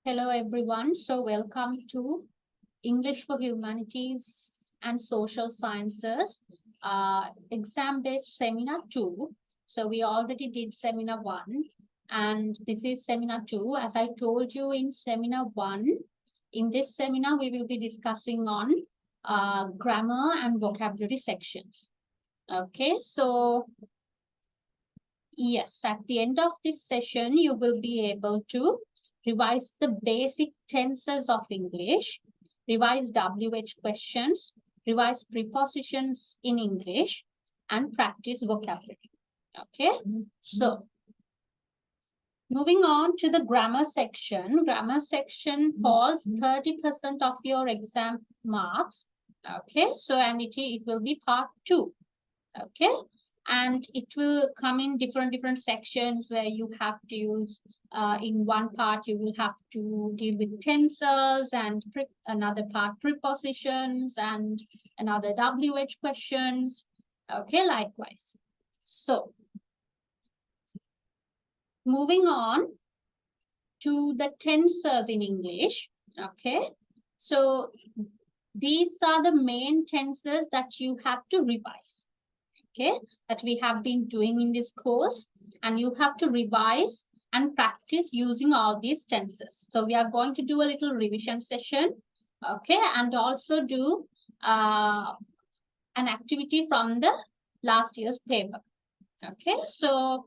Hello everyone, so welcome to English for Humanities and Social Sciences exam-based seminar 2. So we already did seminar 1 and this is seminar 2. As I told you in seminar 1, in this seminar we will be discussing on grammar and vocabulary sections. Okay, so yes, at the end of this session you will be able to revise the basic tenses of English, revise WH questions, revise prepositions in English, and practice vocabulary. Okay, so moving on to the grammar section. Grammar section holds 30% of your exam marks. Okay, so and it will be part 2. Okay, and it will come in different sections where you have to use in one part you will have to deal with tenses, and another part prepositions, and another WH questions. Okay, likewise. So moving on to the tenses in English. Okay, so these are the main tenses that you have to revise. Okay, that we have been doing in this course, and you have to revise and practice using all these tenses. So we are going to do a little revision session, okay, and also do an activity from the last year's paper. Okay, so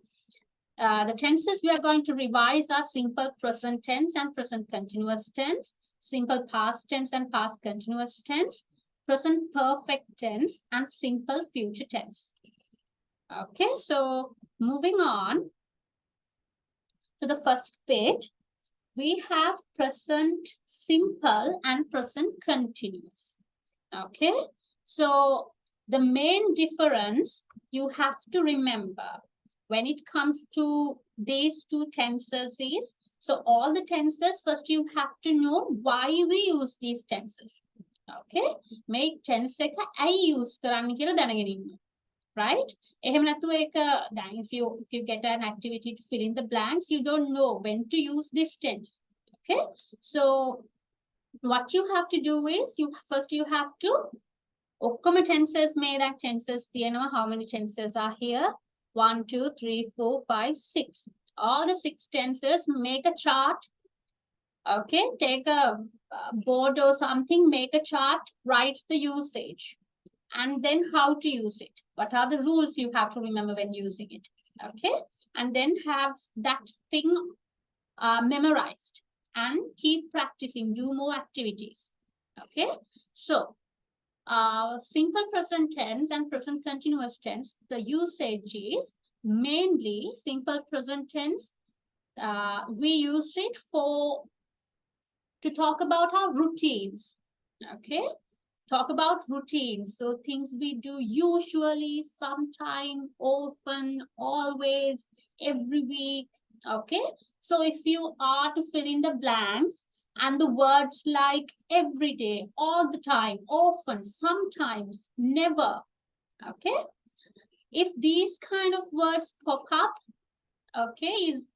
the tenses we are going to revise are simple present tense and present continuous tense, simple past tense and past continuous tense, present perfect tense, and simple future tense. Okay, so moving on to the first page, we have present simple and present continuous. Okay, so the main difference you have to remember when it comes to these two tenses is, so all the tenses, first you have to know why we use these tenses. Okay, make tense එක ඇයි use කරන්න කියලා දැනගෙන ඉන්න. Right? If you get an activity to fill in the blanks, you don't know when to use this tense. Okay, so what you have to do is you have to okkama tenses made tenses තියෙනවා. How many tenses are here? 1 2 3 4 5 6. All the 6 tenses. Make a chart. Okay, take a board or something, make a chart, write the usage, and then how to use it. What are the rules you have to remember when using it? Okay, and then have that thing memorized and keep practicing, do more activities. Okay, so simple present tense and present continuous tense, the usage is mainly simple present tense. We use it to talk about our routines. Okay, talk about routines. So things we do usually, sometime, often, always, every week. Okay, so if you are to fill in the blanks and the words like every day, all the time, often, sometimes, never. Okay, if these kind of words pop up, okay, is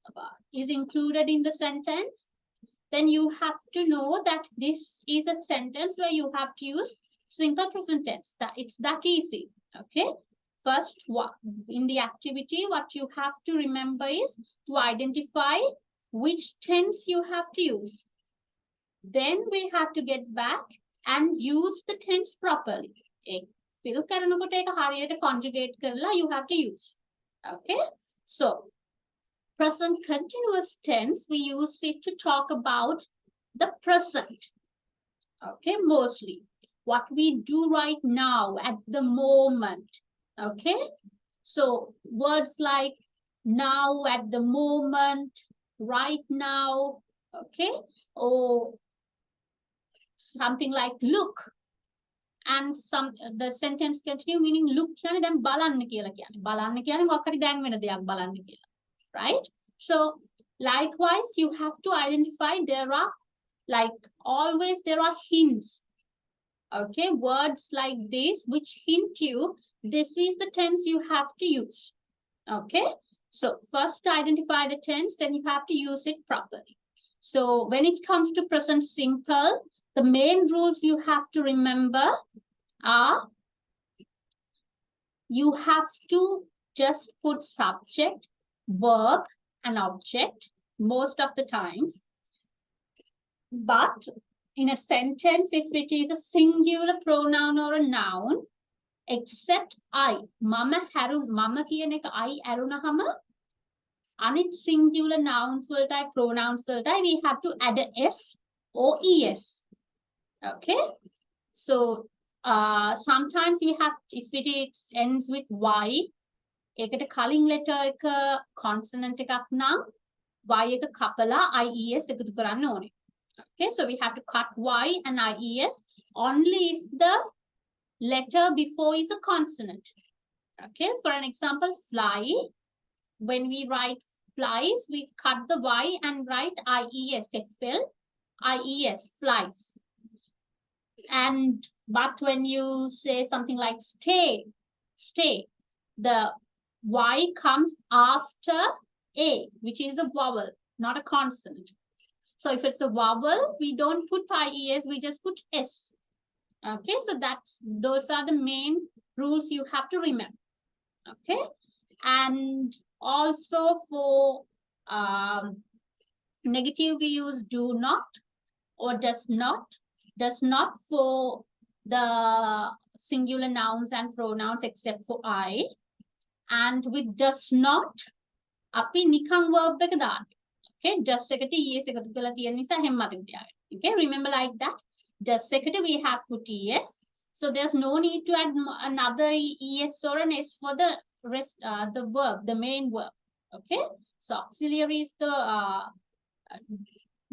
included in the sentence, then you have to know that this is a sentence where you have to use simple present tense. That it's that easy. Okay, first in the activity what you have to remember is to identify which tense you have to use. Then we have to get back and use the tense properly. Fill කරනකොට ඒක හරියට conjugate කරලා you have to use. Okay, so present continuous tense, we use it to talk about the present. Okay, mostly what we do right now at the moment. Okay, so words like now, at the moment, right now. Okay, or something like look, and the sentence continue meaning look කියන්නේ දැන් බලන්න කියලා කියන්නේ. බලන්න කියන්නේ මොකක් හරි දැන් වෙන දෙයක් බලන්න කියලා. Right? So likewise, you have to identify there are, like always, there are hints. Okay, words like this which hint you this is the tense you have to use. Okay, so first identify the tense, then you have to use it properly. So when it comes to present simple, the main rules you have to remember are you have to just put subject, verb, and object most of the times. But in a sentence, if it is a singular pronoun or a noun, except I, mama කියන එක I ඇරුණහම අනිත් singular nouns වලටයි pronouns වලටයි we have to add a s or es. Okay, so sometimes we have, if it is ends with y, ඒකට කලින් letter එක consonant එකක් නම් y එක කපලා ies එකතු කරන්න ඕනේ. Okay, so we have to cut y and ies only if the letter before is a consonant. Okay, for an example, fly. When we write flies, we cut the y and write ies, spell ies, flies. And but when you say something like stay, the y comes after a, which is a vowel, not a consonant. So if it's a vowel, we don't put ies, we just put s. Okay, so those are the main rules you have to remember. Okay, and also for negative we use do not or does not. Does not for the singular nouns and pronouns except for I. And with does not, අපි නිකන් verb එක දාන්න. Okay, does එකට es එකතු කරලා තියෙන නිසා හැම මතක තියාගන්න. Okay, remember like that. Does එකට we have put es. So there's no need to add another es or an s for the rest, the verb, the main verb. Okay, so auxiliary is the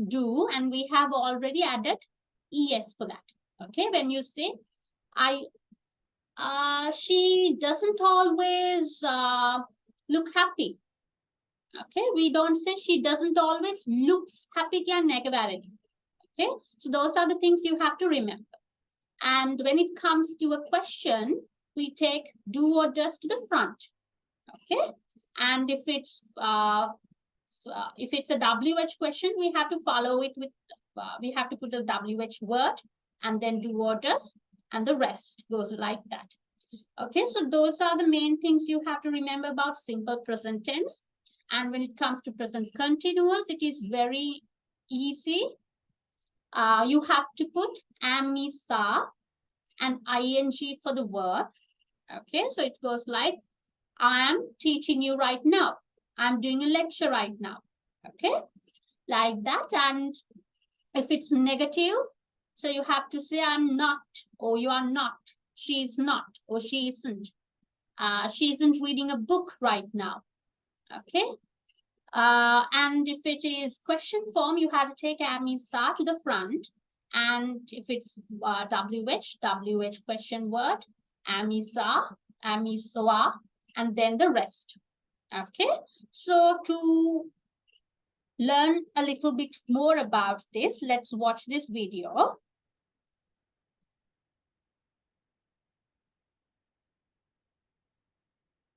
do, and we have already added es for that. Okay, when you say she doesn't always look happy. Okay, we don't say she doesn't always looks happy. Okay, so those are the things you have to remember. And when it comes to a question, we take do or does to the front. Okay, and if it's a WH question, we have to follow it with we have to put the WH word and then do or does, and the rest goes like that. Okay, so those are the main things you have to remember about simple present tense. And when it comes to present continuous, it is very easy. You have to put am, is, are, and ing for the verb. Okay, so it goes like, I am teaching you right now. I'm doing a lecture right now. Okay, like that. And if it's negative, so you have to say I'm not, or you are not, she's not, or she isn't. She isn't reading a book right now. Okay, and if it is question form, you have to take am, is, are to the front. And if it's WH question word, am, is, are, and then the rest. Okay, so to learn a little bit more about this, let's watch this video.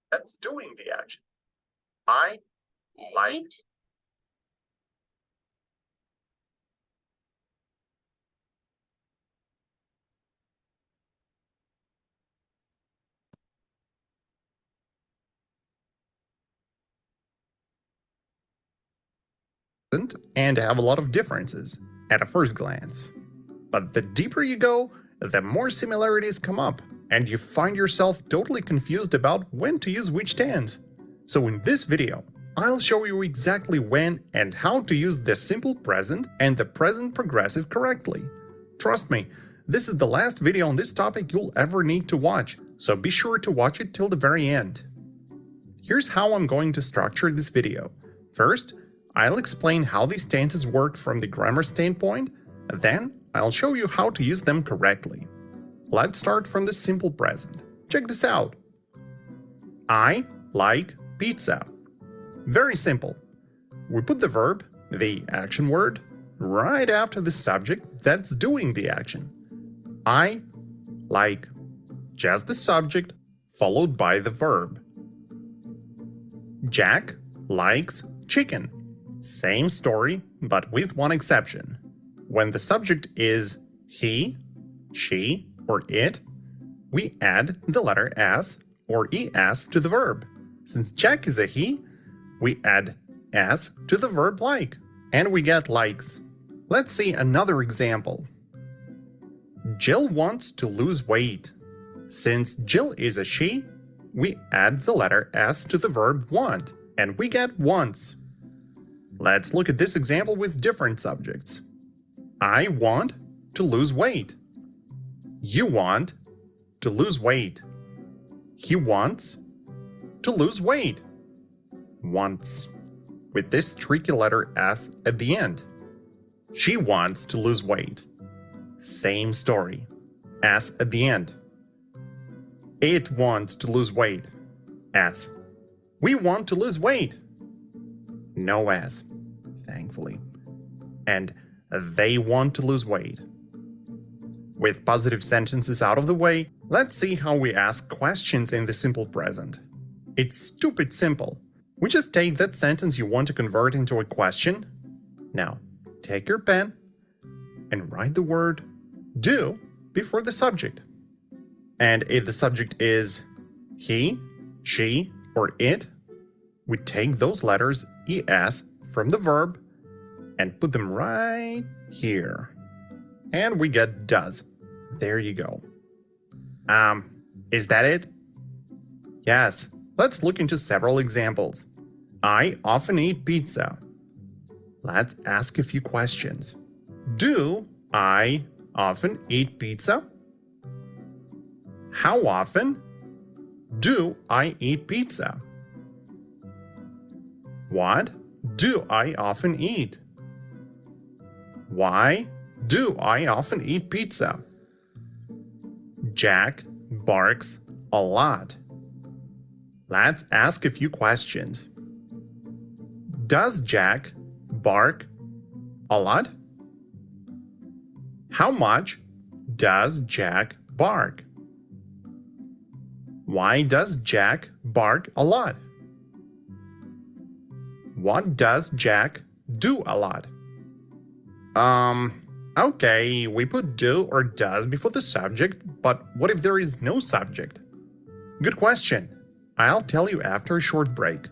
That's doing the action. I like. And have a lot of differences at a first glance. But the deeper you go, the more similarities come up, and you find yourself totally confused about when to use which tense. So in this video, I'll show you exactly when and how to use the simple present and the present progressive correctly. Trust me, this is the last video on this topic you'll ever need to watch, so be sure to watch it till the very end. Here's how I'm going to structure this video. First, I'll explain how these tenses work from the grammar standpoint, then I'll show you how to use them correctly. Let's start from the simple present. Check this out. I like pizza. Very simple. We put the verb, the action word, right after the subject that's doing the action. I like. Just the subject, followed by the verb. Jack likes chicken. Same story, but with one exception. When the subject is he, she, or it, we add the letter s or es to the verb. Since Jack is a he, we add s to the verb like, and we get likes. Let's see another example. Jill wants to lose weight. Since Jill is a she, we add the letter s to the verb want, and we get wants. Let's look at this example with different subjects. I want to lose weight. You want to lose weight. He wants to lose weight. Wants. With this tricky letter s at the end. She wants to lose weight. Same story. S at the end. It wants to lose weight. S. We want to lose weight. No S, thankfully. And they want to lose weight. With positive sentences out of the way, let's see how we ask questions in the simple present. It's stupid simple. We just take that sentence you want to convert into a question. Now, take your pen and write the word do before the subject. And if the subject is he, she, or it, we take those letters es from the verb and put them right here. And we get does. There you go. Is that it? Yes, let's look into several examples. I often eat pizza. Let's ask a few questions. Do I often eat pizza? How often do I eat pizza? What do I often eat? Why do I often eat pizza? Jack barks a lot. Let's ask a few questions. Does Jack bark a lot? How much does Jack bark? Why does Jack bark a lot? What does Jack do a lot? Okay, we put do or does before the subject, but what if there is no subject? Good question. I'll tell you after a short break.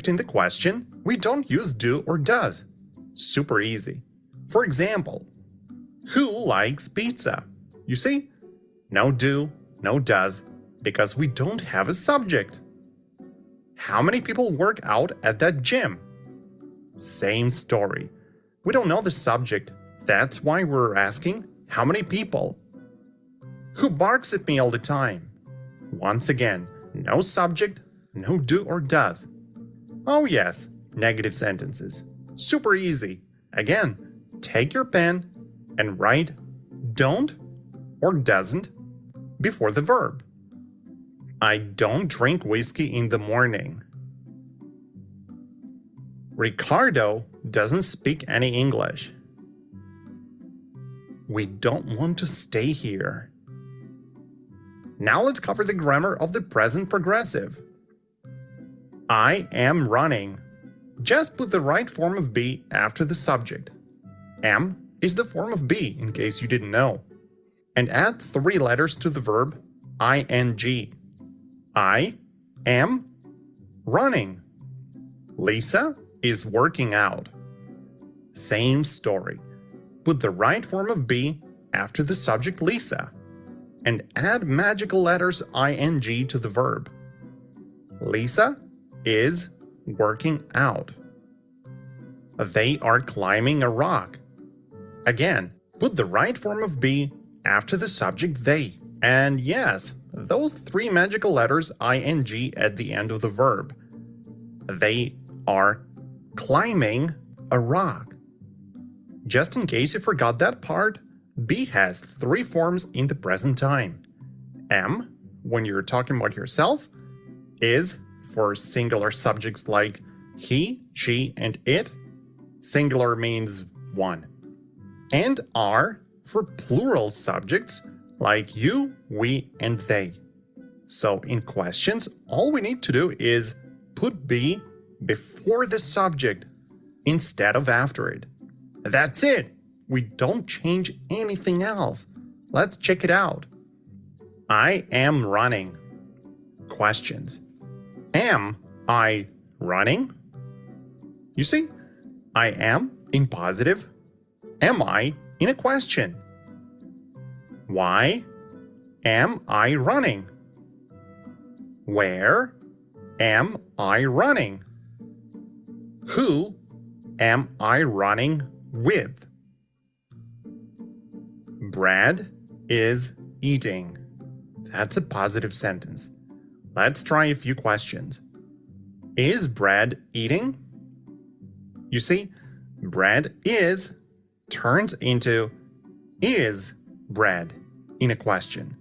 In the question, we don't use do or does. Super easy. For example, who likes pizza? You see? No do, no does, because we don't have a subject. How many people work out at that gym? Same story. We don't know the subject. That's why we're asking how many people. Who barks at me all the time? Once again, no subject, no do or does. Oh yes, negative sentences. Super easy. Again, take your pen and write don't or doesn't before the verb. I don't drink whiskey in the morning. Ricardo doesn't speak any English. We don't want to stay here. Now let's cover the grammar of the present progressive. I am running. Just put the right form of be after the subject. Am is the form of be, in case you didn't know. And add 3 letters to the verb ing. I am running. Lisa is working out. Same story. Put the right form of be after the subject Lisa. And add magical letters ing to the verb. Lisa is working out. They are climbing a rock. Again, put the right form of be after the subject they. And yes, those 3 magical letters ing at the end of the verb. They are climbing a rock. Just in case you forgot that part, be has 3 forms in the present time. Am, when you're talking about yourself. Is for singular subjects like he, she, and it. Singular means one. And are for plural subjects like you, we, and they. So in questions, all we need to do is put be before the subject instead of after it. That's it. We don't change anything else. Let's check it out. I am running. Questions. Am I running? You see, I am in positive. Am I in a question? Why am I running? Where am I running? Who am I running with? Brad is eating. That's a positive sentence. Let's try a few questions. Is Brad eating? You see, Brad is turns into is Brad in a question.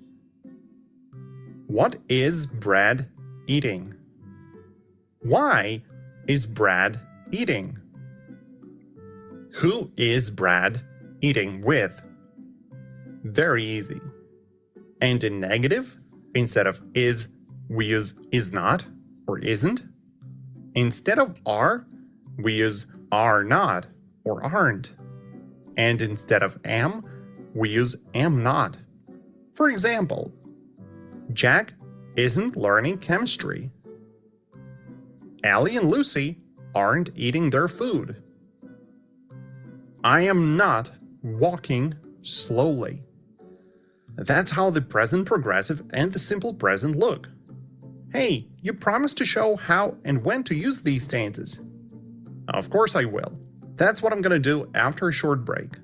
What is Brad eating? Why is Brad eating? Who is Brad eating with? Very easy. And in negative, instead of is, we use is not or isn't. Instead of are, we use are not or aren't. And instead of am, we use am not. For example, Jack isn't learning chemistry. Allie and Lucy aren't eating their food. I am not walking slowly. That's how the present progressive and the simple present look. Hey, you promised to show how and when to use these tenses. Of course I will. That's what I'm going to do after a short break.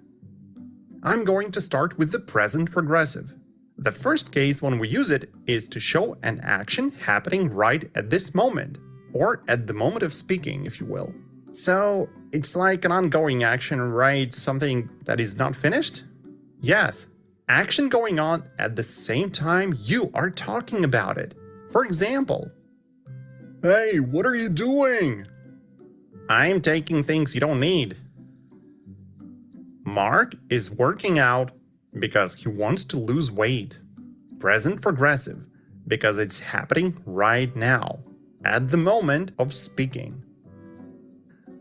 I'm going to start with the present progressive. The first case when we use it is to show an action happening right at this moment, or at the moment of speaking, if you will. So, it's like an ongoing action, right? Something that is not finished? Yes, action going on at the same time you are talking about it. For example, hey, what are you doing? I'm taking things you don't need. Mark is working out because he wants to lose weight. Present progressive, because it's happening right now, at the moment of speaking.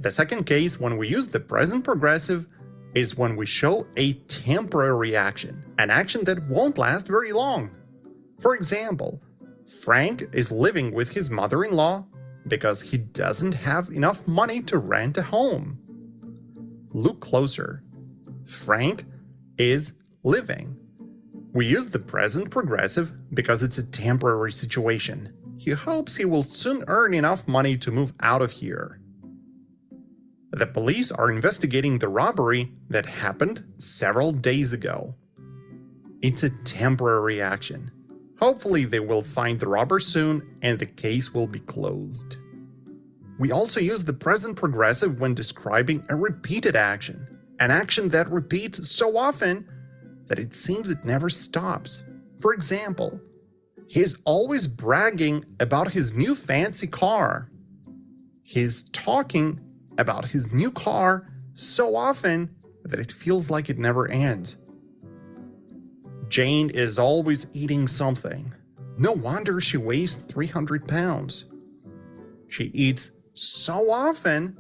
The second case when we use the present progressive is when we show a temporary action, an action that won't last very long. For example, Frank is living with his mother-in-law because he doesn't have enough money to rent a home. Look closer. Frank is living. We use the present progressive because it's a temporary situation. He hopes he will soon earn enough money to move out of here. The police are investigating the robbery that happened several days ago. It's a temporary action. Hopefully they will find the robber soon and the case will be closed. We also use the present progressive when describing a repeated action, an action that repeats so often that it seems it never stops. For example, he's always bragging about his new fancy car. He's talking about his new car so often that it feels like it never ends. Jane is always eating something. No wonder she weighs 300 pounds. She eats so often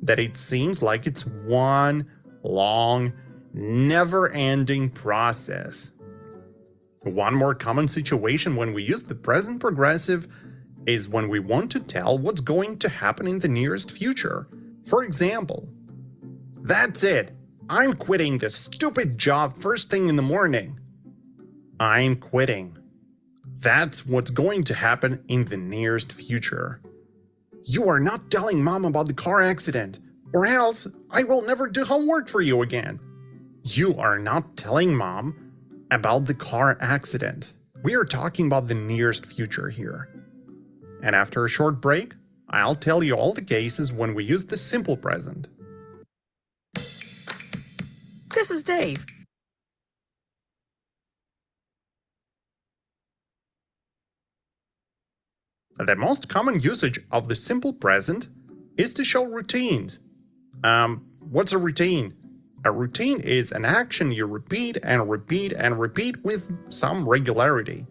that it seems like it's one long, never-ending process. One more common situation when we use the present progressive is when we want to tell what's going to happen in the nearest future. For example, that's it. I'm quitting this stupid job first thing in the morning. I'm quitting. That's what's going to happen in the nearest future. You are not telling Mom about the car accident, or else I will never do homework for you again. You are not telling Mom about the car accident. We are talking about the nearest future here. And after a short break, I'll tell you all the cases when we use the simple present. This is Dave. The most common usage of the simple present is to show routines. What's a routine? A routine is an action you repeat and repeat and repeat with some regularity.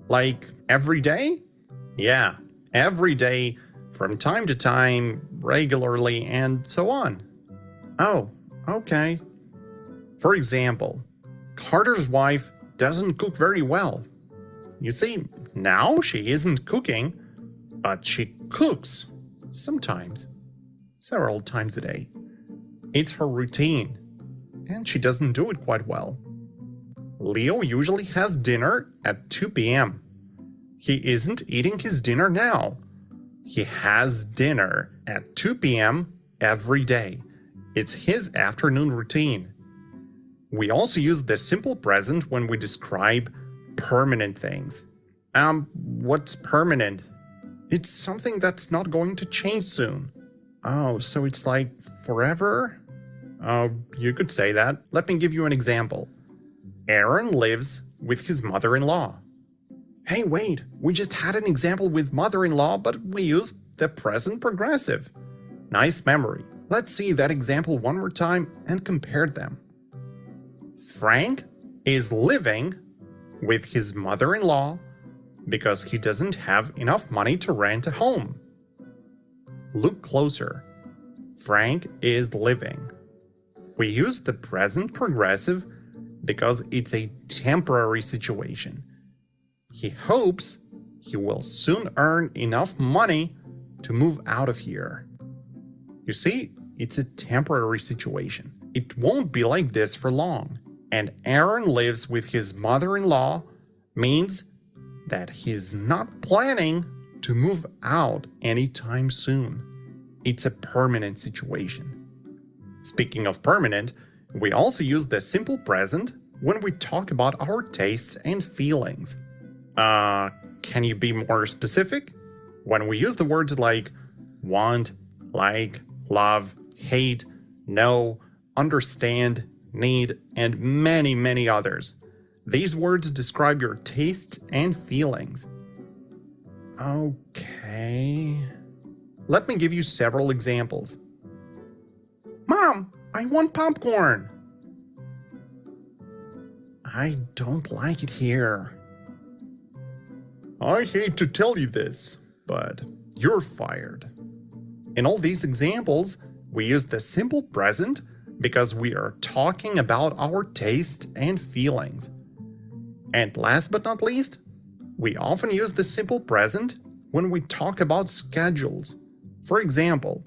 Like every day? Yeah, every day, from time to time, regularly, and so on. Oh, okay. For example, Carter's wife doesn't cook very well. You see, now she isn't cooking, but she cooks sometimes, several times a day. It's her routine, and she doesn't do it quite well. Leo usually has dinner at 2 p.m. He isn't eating his dinner now. He has dinner at 2 p.m. every day. It's his afternoon routine. We also use the simple present when we describe permanent things. What's permanent? It's something that's not going to change soon. Oh, so it's like forever? You could say that. Let me give you an example. Aaron lives with his mother-in-law. Hey, wait, we just had an example with mother-in-law, but we used the present progressive. Nice memory. Let's see that example one more time and compare them. Frank is living with his mother-in-law because he doesn't have enough money to rent a home. Look closer. Frank is living. We use the present progressive because it's a temporary situation. He hopes he will soon earn enough money to move out of here. You see, it's a temporary situation. It won't be like this for long. And Aaron lives with his mother-in-law means that he's not planning to move out anytime soon. It's a permanent situation. Speaking of permanent, we also use the simple present when we talk about our tastes and feelings. Can you be more specific? When we use the words like want, like, love, hate, know, understand, need, and many, many others. These words describe your tastes and feelings. Okay. Let me give you several examples. Mom, I want popcorn. I don't like it here. I hate to tell you this, but you're fired. In all these examples, we use the simple present because we are talking about our tastes and feelings. And last but not least, we often use the simple present when we talk about schedules. For example,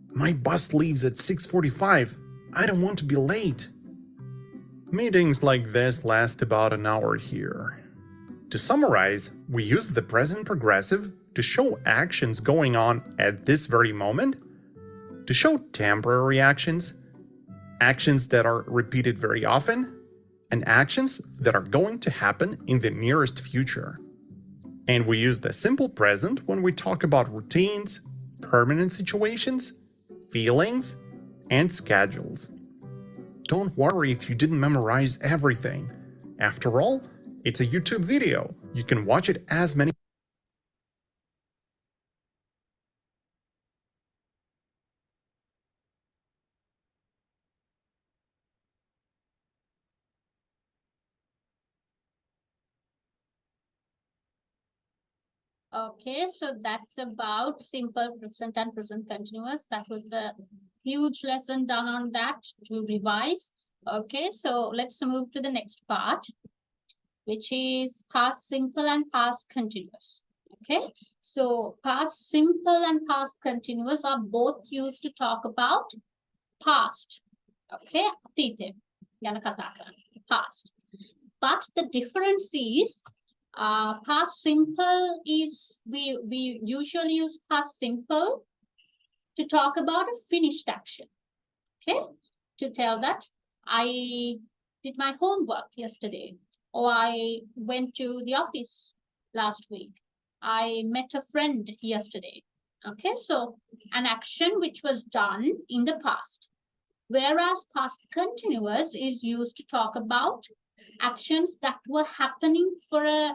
my bus leaves at 6:45. I don't want to be late. Meetings like this last about an hour here. To summarize, we use the present progressive to show actions going on at this very moment, to show temporary actions, actions that are repeated very often, and actions that are going to happen in the nearest future. And we use the simple present when we talk about routines, permanent situations, feelings, and schedules. Don't worry if you didn't memorize everything. After all, it's a YouTube video. You can watch it as many Okay, so that's about simple present and present continuous. That was a huge lesson done on that to revise. Okay, so let's move to the next part, which is past simple and past continuous. Okay, so past simple and past continuous are both used to talk about past. Okay, අතීතය ගැන කතා කරන්නේ, past. But the difference is past simple is we usually use past simple to talk about a finished action. Okay, to tell that I did my homework yesterday, or I went to the office last week. I met a friend yesterday. Okay, so an action which was done in the past. Whereas past continuous is used to talk about actions that were happening for a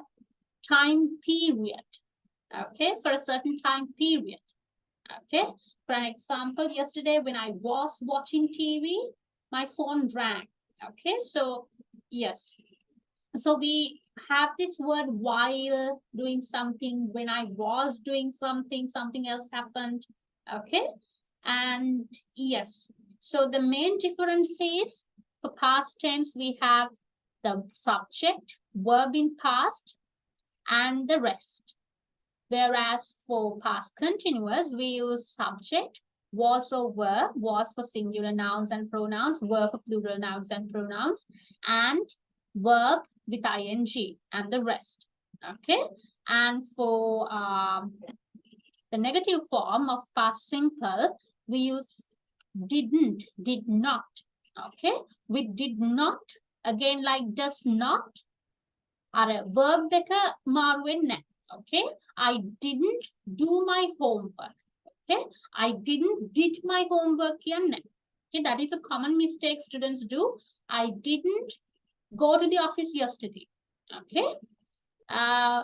time period. okay, for a certain time period. Okay, for an example, yesterday when I was watching TV, my phone rang. Okay, so yes, so we have this word while doing something, when I was doing something, something else happened. Okay, and yes, so the main difference is for past tense, we have the subject, verb in past, and the rest. Whereas for past continuous, we use subject, was or were, was for singular nouns and pronouns, were for plural nouns and pronouns, and verb with ing and the rest. Okay. And for the negative form of past simple, we use didn't, did not. Okay. With did not, again like does not, are verb beka marwin. Okay, I didn't do my homework. Okay, I didn't did my homework yanne. Okay, that is a common mistake students do. I didn't go to the office yesterday. Okay,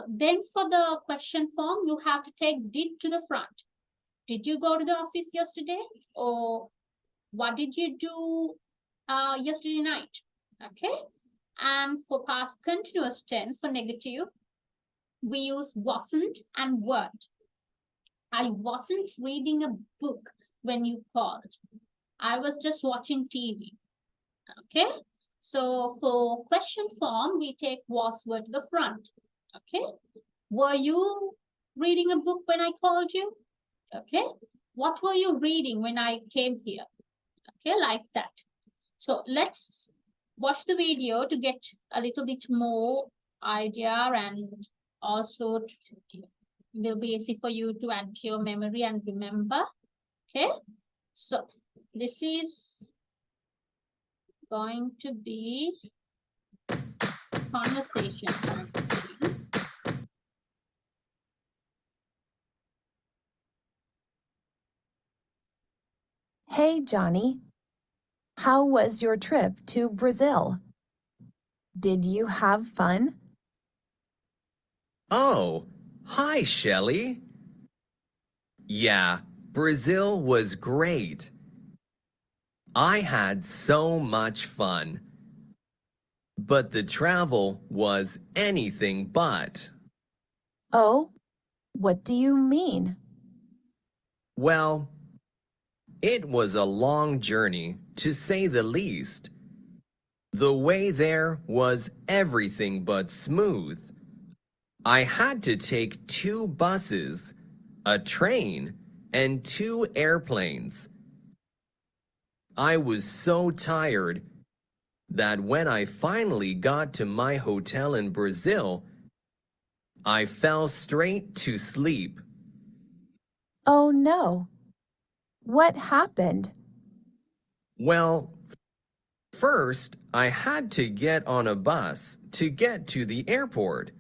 then for the question form, you have to take did to the front. Did you go to the office yesterday? Or what did you do yesterday night? Okay, and for past continuous tense, for negative, we use wasn't and weren't. I wasn't reading a book when you called. I was just watching TV. Okay. So for question form, we take was word to the front. Okay. Were you reading a book when I called you? Okay. What were you reading when I came here? Okay, like that. So let's watch the video to get a little bit more idea, and also will be easy for you to add to your memory and remember. Okay, so this is going to be conversation. Hey, Johnny. How was your trip to Brazil? Did you have fun? Oh, hi, Shelley. Yeah, Brazil was great. I had so much fun. But the travel was anything but. Oh, what do you mean? Well, it was a long journey, to say the least. The way there was everything but smooth. I had to take 2 buses, a train, and 2 airplanes. I was so tired that when I finally got to my hotel in Brazil, I fell straight to sleep. Oh, no. What happened? Well, first I had to get on a bus to get to the airport.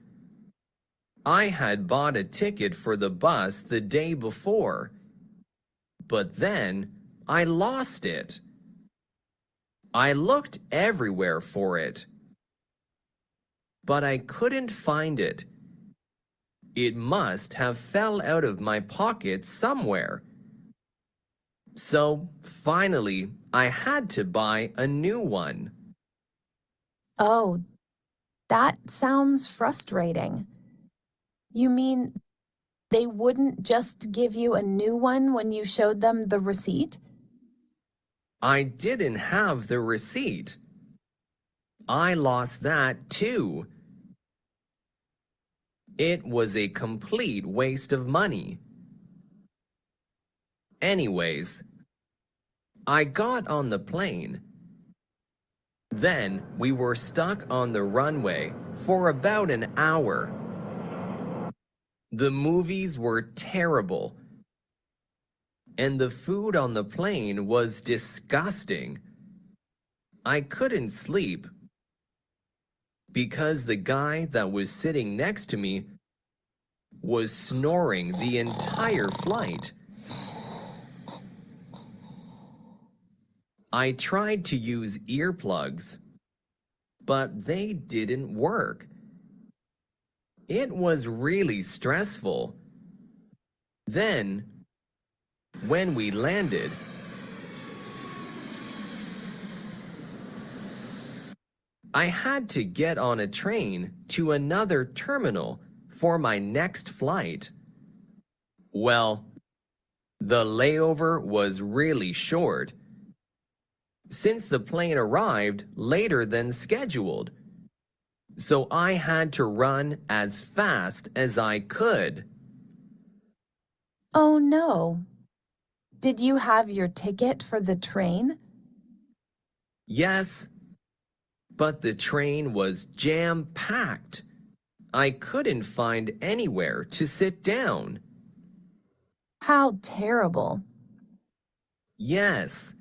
I had bought a ticket for the bus the day before, but then I lost it. I looked everywhere for it, but I couldn't find it. It must have fell out of my pocket somewhere. So finally, I had to buy a new one. Oh, that sounds frustrating. You mean they wouldn't just give you a new one when you showed them the receipt? I didn't have the receipt. I lost that too. It was a complete waste of money. Anyways, I got on the plane. Then we were stuck on the runway for about an hour. The movies were terrible, and the food on the plane was disgusting. I couldn't sleep because the guy that was sitting next to me was snoring the entire flight. I tried to use earplugs, but they didn't work. It was really stressful. Then, when we landed, I had to get on a train to another terminal for my next flight. Well, the layover was really short, since the plane arrived later than scheduled. So I had to run as fast as I could. Oh no. Did you have your ticket for the train? Yes, but the train was jam-packed. I couldn't find anywhere to sit down. How terrible. Yes,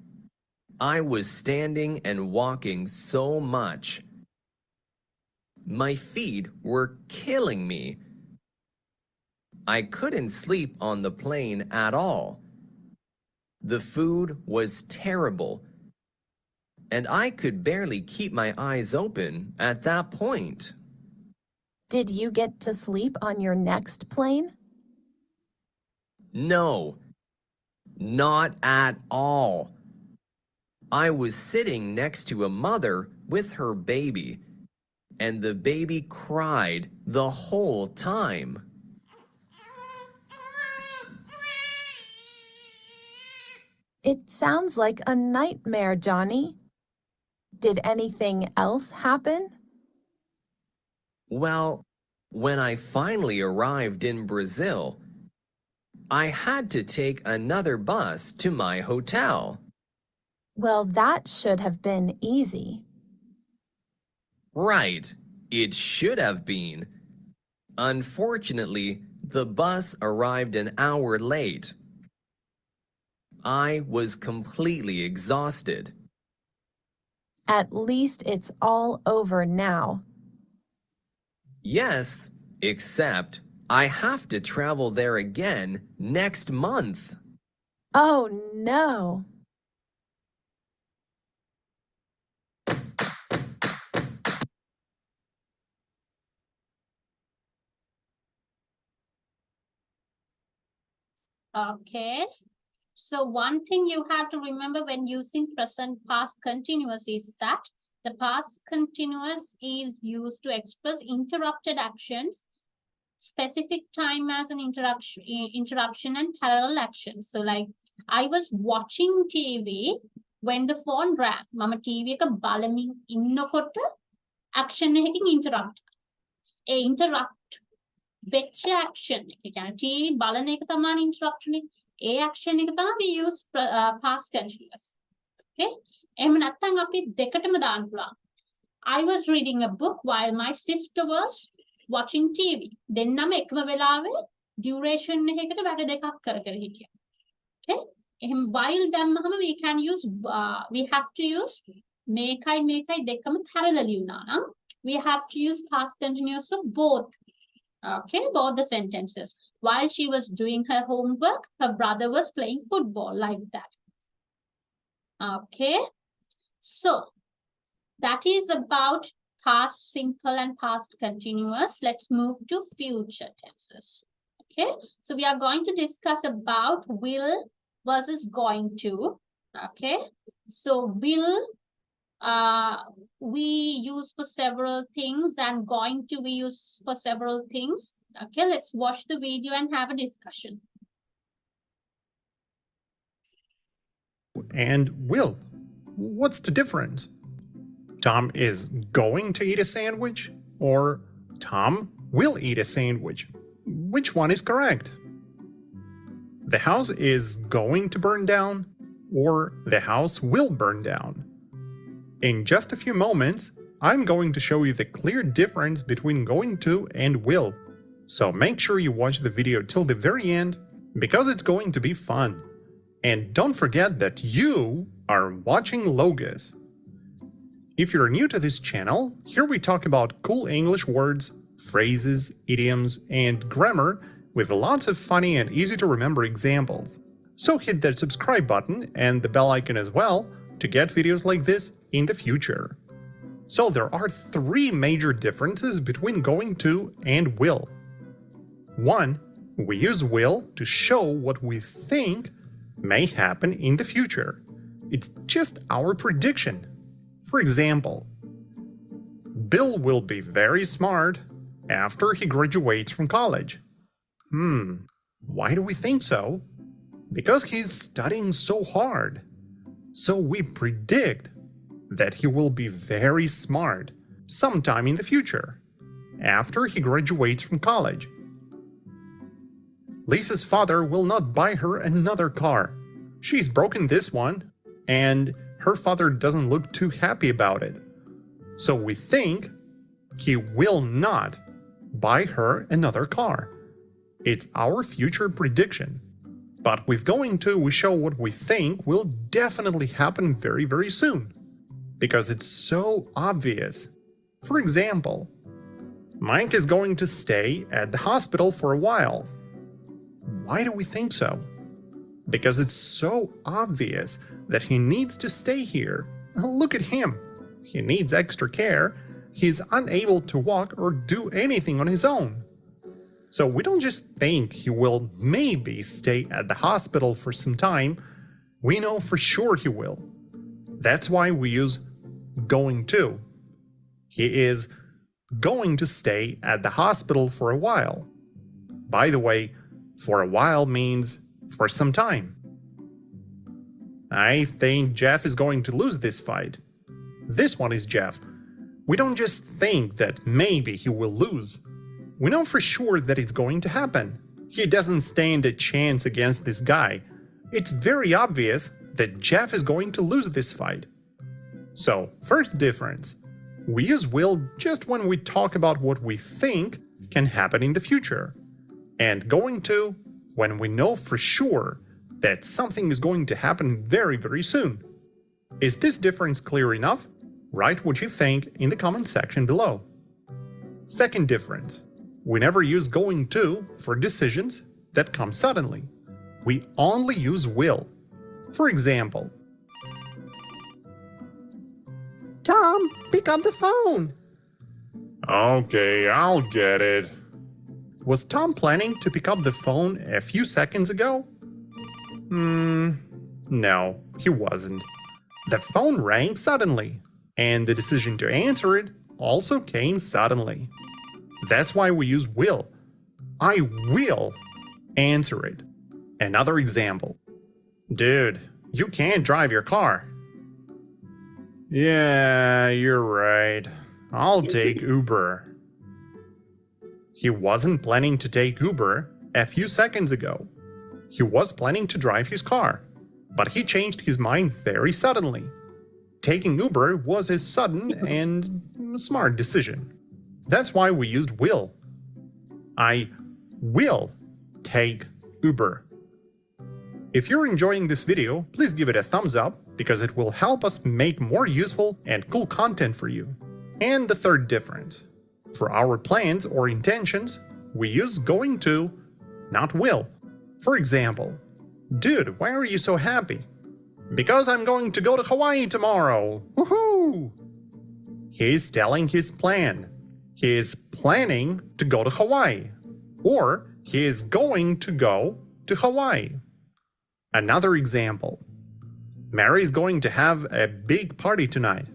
I was standing and walking so much. My feet were killing me. I couldn't sleep on the plane at all. The food was terrible, and I could barely keep my eyes open at that point. Did you get to sleep on your next plane? No, not at all. I was sitting next to a mother with her baby, and the baby cried the whole time. It sounds like a nightmare, Johnny. Did anything else happen? Well, when I finally arrived in Brazil, I had to take another bus to my hotel. Well, that should have been easy. Right, it should have been. Unfortunately, the bus arrived an hour late. I was completely exhausted. At least it's all over now. Yes, except I have to travel there again next month. Oh no. Okay. So one thing you have to remember when using present past continuous is that the past continuous is used to express interrupted actions, specific time as an interruption and parallel actions. So like I was watching TV when the phone rang. Mama TV එක බලමින් ඉන්නකොට action එකකින් interrupt. Interrupt වෙච්ච action එක. ඒ කියන්නේ TV බලන එක තමයි interruption එක. ඒ action එක තමයි we use past continuous. Okay? එහෙම නැත්නම් අපි දෙකටම දාන්න පුළුවන්. I was reading a book while my sister was watching TV. දෙන්නම එකම වෙලාවේ duration එකකට වැඩ දෙකක් කර කර හිටියා. Okay? එහෙනම් while දැම්මහම we can use we have to use මේකයි දෙකම parallelly වුණා නම් we have to use past continuous of both. Okay, both the sentences. While she was doing her homework, her brother was playing football, like that. Okay, so that is about past simple and past continuous. Let's move to future tenses. Okay, so we are going to discuss about will versus going to. Okay, so will we use for several things, and going to we use for several things. Okay, let's watch the video and have a discussion. And will. What's the difference? Tom is going to eat a sandwich, or Tom will eat a sandwich. Which one is correct? The house is going to burn down, or the house will burn down. In just a few moments, I'm going to show you the clear difference between going to and will. So make sure you watch the video till the very end, because it's going to be fun. And don't forget that you are watching Logos. If you're new to this channel, here we talk about cool English words, phrases, idioms, and grammar with lots of funny and easy to remember examples. So hit that subscribe button and the bell icon as well to get videos like this in the future. So there are three major differences between going to and will. 1. We use will to show what we think may happen in the future. It's just our prediction. For example, Bill will be very smart after he graduates from college. Why do we think so? Because he's studying so hard. So we predict that he will be very smart sometime in the future, after he graduates from college. Lisa's father will not buy her another car. She's broken this one, and her father doesn't look too happy about it. So we think he will not buy her another car. It's our future prediction. But with going to, we show what we think will definitely happen very, very soon. Because it's so obvious. For example, Mike is going to stay at the hospital for a while. Why do we think so? Because it's so obvious that he needs to stay here. Look at him. He needs extra care. He's unable to walk or do anything on his own. So we don't just think he will maybe stay at the hospital for some time. We know for sure he will. That's why we use going to. He is going to stay at the hospital for a while. By the way, for a while means for some time. I think Jeff is going to lose this fight. This one is Jeff. We don't just think that maybe he will lose. We know for sure that it's going to happen. He doesn't stand a chance against this guy. It's very obvious that Jeff is going to lose this fight. So, first difference. We use will just when we talk about what we think can happen in the future. And going to when we know for sure that something is going to happen very, very soon. Is this difference clear enough? Write what you think in the comment section below. Second difference. We never use going to for decisions that come suddenly. We only use will. For example, Tom, pick up the phone. Okay, I'll get it. Was Tom planning to pick up the phone a few seconds ago? No, he wasn't. The phone rang suddenly, and the decision to answer it also came suddenly. That's why we use will. I will answer it. Another example. Dude, you can't drive your car. Yeah, you're right. I'll take Uber. He wasn't planning to take Uber a few seconds ago. He was planning to drive his car, but he changed his mind very suddenly. Taking Uber was a sudden and smart decision. That's why we used will. I will take Uber. If you're enjoying this video, please give it a thumbs up because it will help us make more useful and cool content for you. And the third difference. For our plans or intentions, we use going to, not will. For example, dude, why are you so happy? Because I'm going to go to Hawaii tomorrow. Woohoo! He's telling his plan. He is planning to go to Hawaii. Or he is going to go to Hawaii. Another example. Mary's going to have a big party tonight.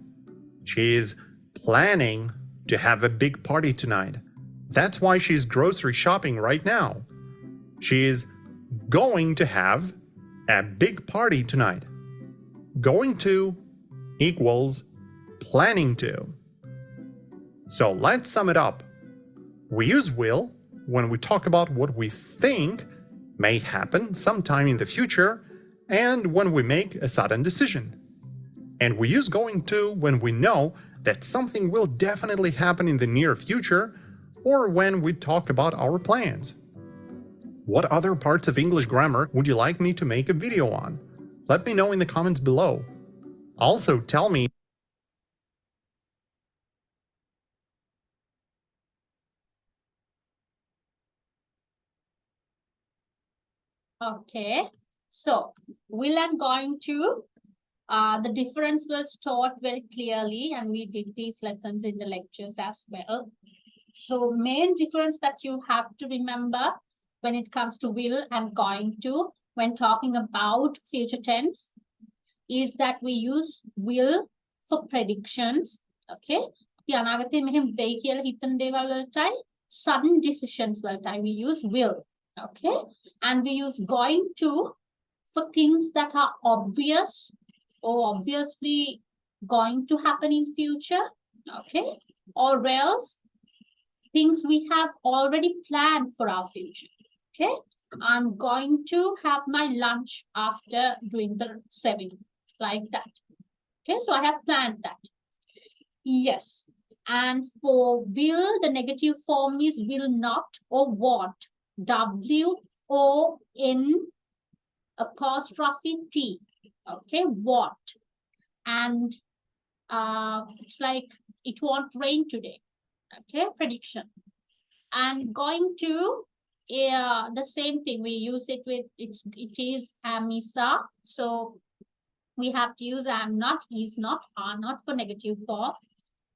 She is planning to have a big party tonight. That's why she's grocery shopping right now. She is going to have a big party tonight. Going to equals planning to. So let's sum it up. We use will when we talk about what we think may happen sometime in the future and when we make a sudden decision. And we use going to when we know that something will definitely happen in the near future or when we talk about our plans. What other parts of English grammar would you like me to make a video on? Let me know in the comments below. Also, tell me Okay, so will and going to, the difference was taught very clearly and we did these lessons in the lectures as well. So main difference that you have to remember when it comes to will and going to when talking about future tense is that we use will for predictions. Okay. අපි අනාගතේ මෙහෙම වෙයි කියලා හිතන දේවල් වලටයි sudden decisions වලටයි we use will. Okay. And we use going to for things that are obvious or obviously going to happen in future. Okay. Or else things we have already planned for our future. Okay. I'm going to have my lunch after doing the seminar, like that. Okay, so I have planned that. Yes. And for will, the negative form is will not or want. W-O-N apostrophe T. Okay, want. And it's like it won't rain today. Okay, prediction. And going to, the same thing. We use it with, it is amisa. So we have to use am not, is not, are not for negative form.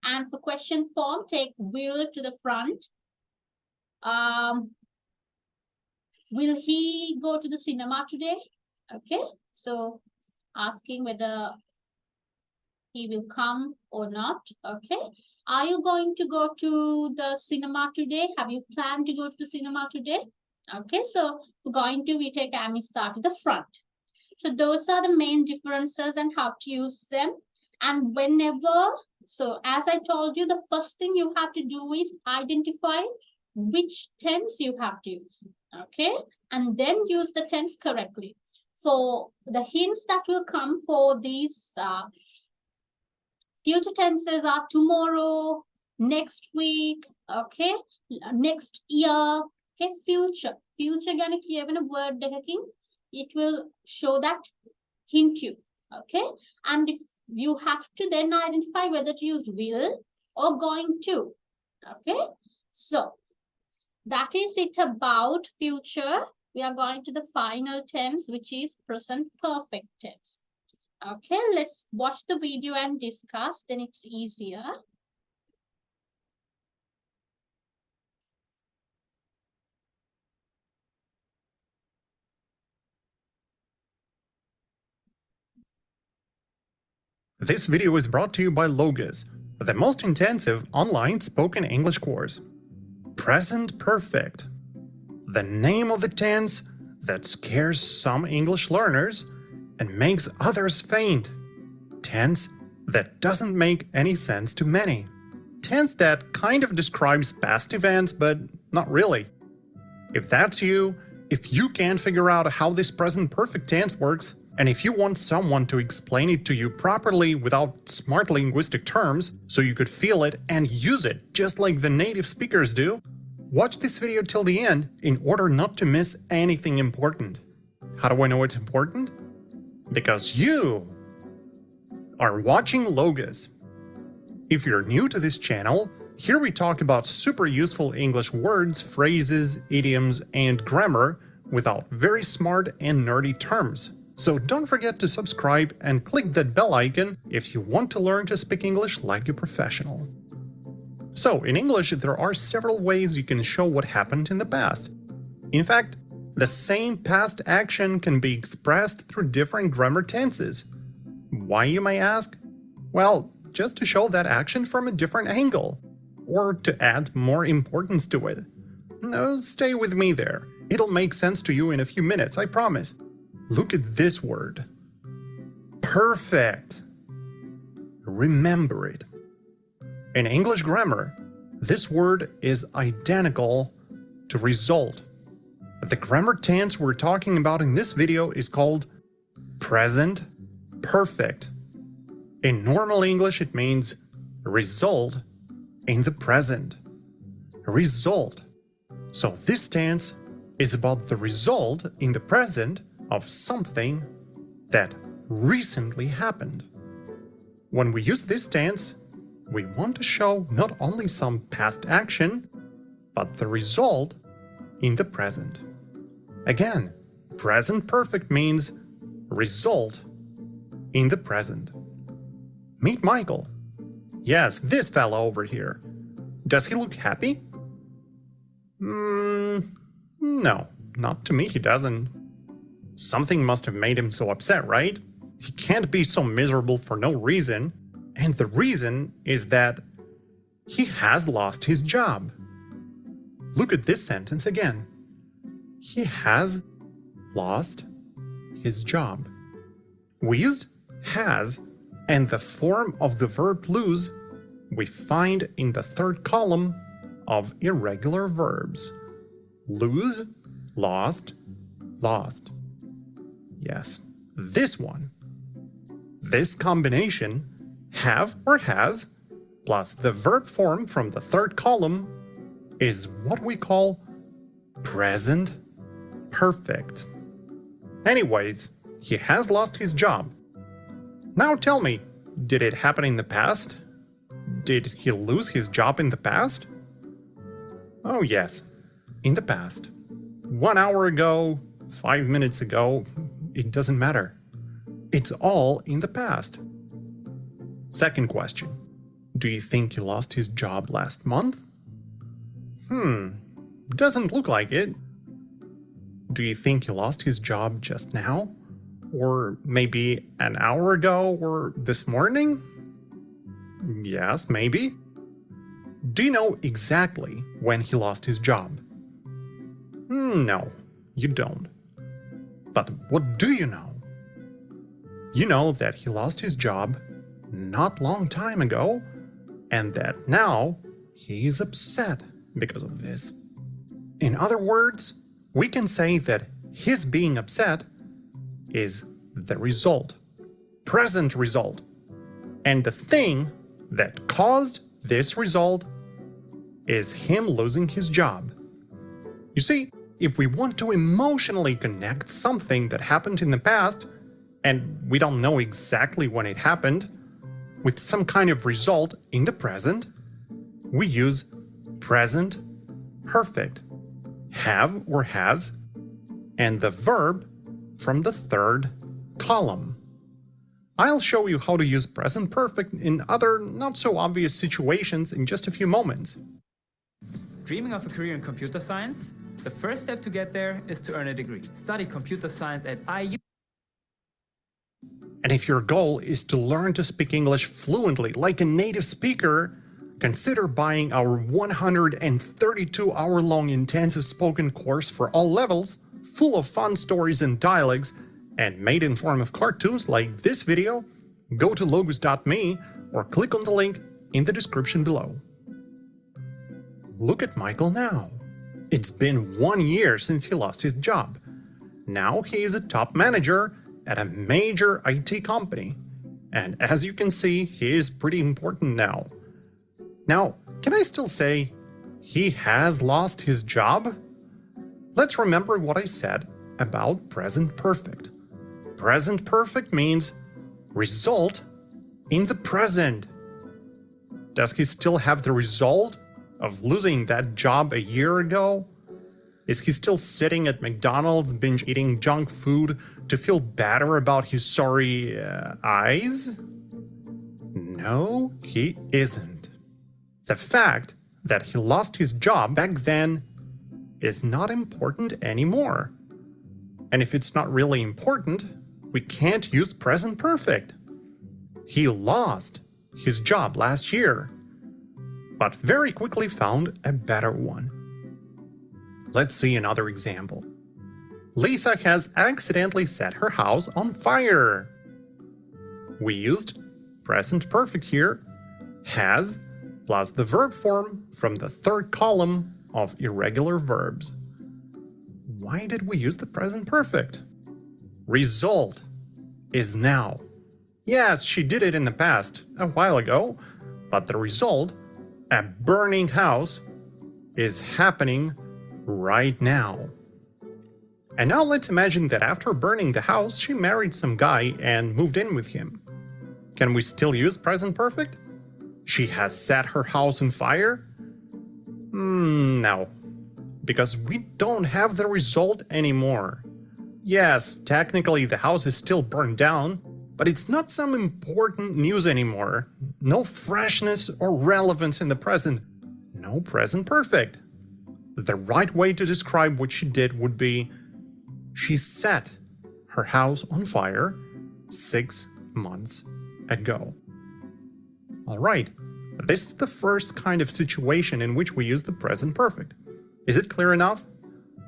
And for question form, take will to the front. Will he go to the cinema today? Okay, so asking whether he will come or not. Okay, are you going to go to the cinema today? Have you planned to go to the cinema today? Okay, so for going to, we take am is to the front. So those are the main differences and how to use them. And whenever, so as I told you, the first thing you have to do is identify which tense you have to use. Okay, and then use the tense correctly. For the hints that will come for these future tenses are tomorrow, next week, okay, next year, okay, future. Future gonna කියවන word එකකින් it will show that hint you. Okay, and if you have to then identify whether to use will or going to. Okay, so that is it about future. We are going to the final tense, which is present perfect tense. Okay, let's watch the video and discuss, then it's easier. This video is brought to you by Logos, the most intensive online spoken English course. Present perfect. The name of the tense that scares some English learners and makes others faint. Tense that doesn't make any sense to many. Tense that kind of describes past events, but not really. If that's you, if you can't figure out how this present perfect tense works, and if you want someone to explain it to you properly without smart linguistic terms, so you could feel it and use it just like the native speakers do, watch this video till the end in order not to miss anything important. How do I know it's important? Because you are watching Logos. If you're new to this channel, here we talk about super useful English words, phrases, idioms, and grammar without very smart and nerdy terms. So don't forget to subscribe and click that bell icon if you want to learn to speak English like a professional. So, in English, there are several ways you can show what happened in the past. In fact, the same past action can be expressed through different grammar tenses. Why, you may ask? Well, just to show that action from a different angle, or to add more importance to it. No, stay with me there. It'll make sense to you in a few minutes, I promise. Look at this word. Perfect. Remember it. In English grammar, this word is identical to result. The grammar tense we're talking about in this video is called present perfect. In normal English, it means result in the present. Result. So this tense is about the result in the present of something that recently happened. When we use this tense, we want to show not only some past action, but the result in the present. Again, present perfect means result in the present. Meet Michael. Yes, this fella over here. Does he look happy? No, Not to me, he doesn't. Something must have made him so upset, right? He can't be so miserable for no reason. And the reason is that he has lost his job. Look at this sentence again. He has lost his job. We used has, and the form of the verb lose we find in the third column of irregular verbs. Lose, lost, lost. Yes, this one. This combination, have or has, plus the verb form from the third column, is what we call present perfect. Anyways, he has lost his job. Now tell me, did it happen in the past? Did he lose his job in the past? Oh yes, in the past. 1 hour ago, 5 minutes ago, it doesn't matter. It's all in the past. Second question. Do you think he lost his job last month? Doesn't look like it. Do you think he lost his job just now? Or maybe an hour ago or this morning? Yes, maybe. Do you know exactly when he lost his job? No, you don't. But what do you know? You know that he lost his job not long time ago, and that now he is upset because of this. In other words, we can say that his being upset is the result, present result, and the thing that caused this result is him losing his job. You see, if we want to emotionally connect something that happened in the past, and we don't know exactly when it happened, with some kind of result in the present, we use present perfect, have or has, and the verb from the third column. I'll show you how to use present perfect in other not so obvious situations in just a few moments. Dreaming of a career in computer science? The first step to get there is to earn a degree. Study computer science at IU. And if your goal is to learn to speak English fluently like a native speaker, consider buying our 132-hour-long intensive spoken course for all levels, full of fun stories and dialogues, and made in form of cartoons like this video. Go to logos.me or click on the link in the description below. Look at Michael now. It's been 1 year since he lost his job. Now he is a top manager at a major IT company. And as you can see, he is pretty important now. Now, can I still say he has lost his job? Let's remember what I said about present perfect. Present perfect means result in the present. Does he still have the result of losing that job a year ago? Is he still sitting at McDonald's binge eating junk food to feel better about his sorry eyes? No, he isn't. The fact that he lost his job back then is not important anymore. And if it's not really important, we can't use present perfect. He lost his job last year, but very quickly found a better one. Let's see another example. Lisa has accidentally set her house on fire. We used present perfect here, has, plus the verb form from the third column of irregular verbs. Why did we use the present perfect? Result is now. Yes, she did it in the past, a while ago, but the result, a burning house, is happening right now. And now let's imagine that after burning the house, she married some guy and moved in with him. Can we still use present perfect? She has set her house on fire? No, because we don't have the result anymore. Yes, technically the house is still burned down, but it's not some important news anymore. No freshness or relevance in the present. No present perfect. The right way to describe what she did would be, she set her house on fire 6 months ago. Alright, this is the first kind of situation in which we use the present perfect. Is it clear enough?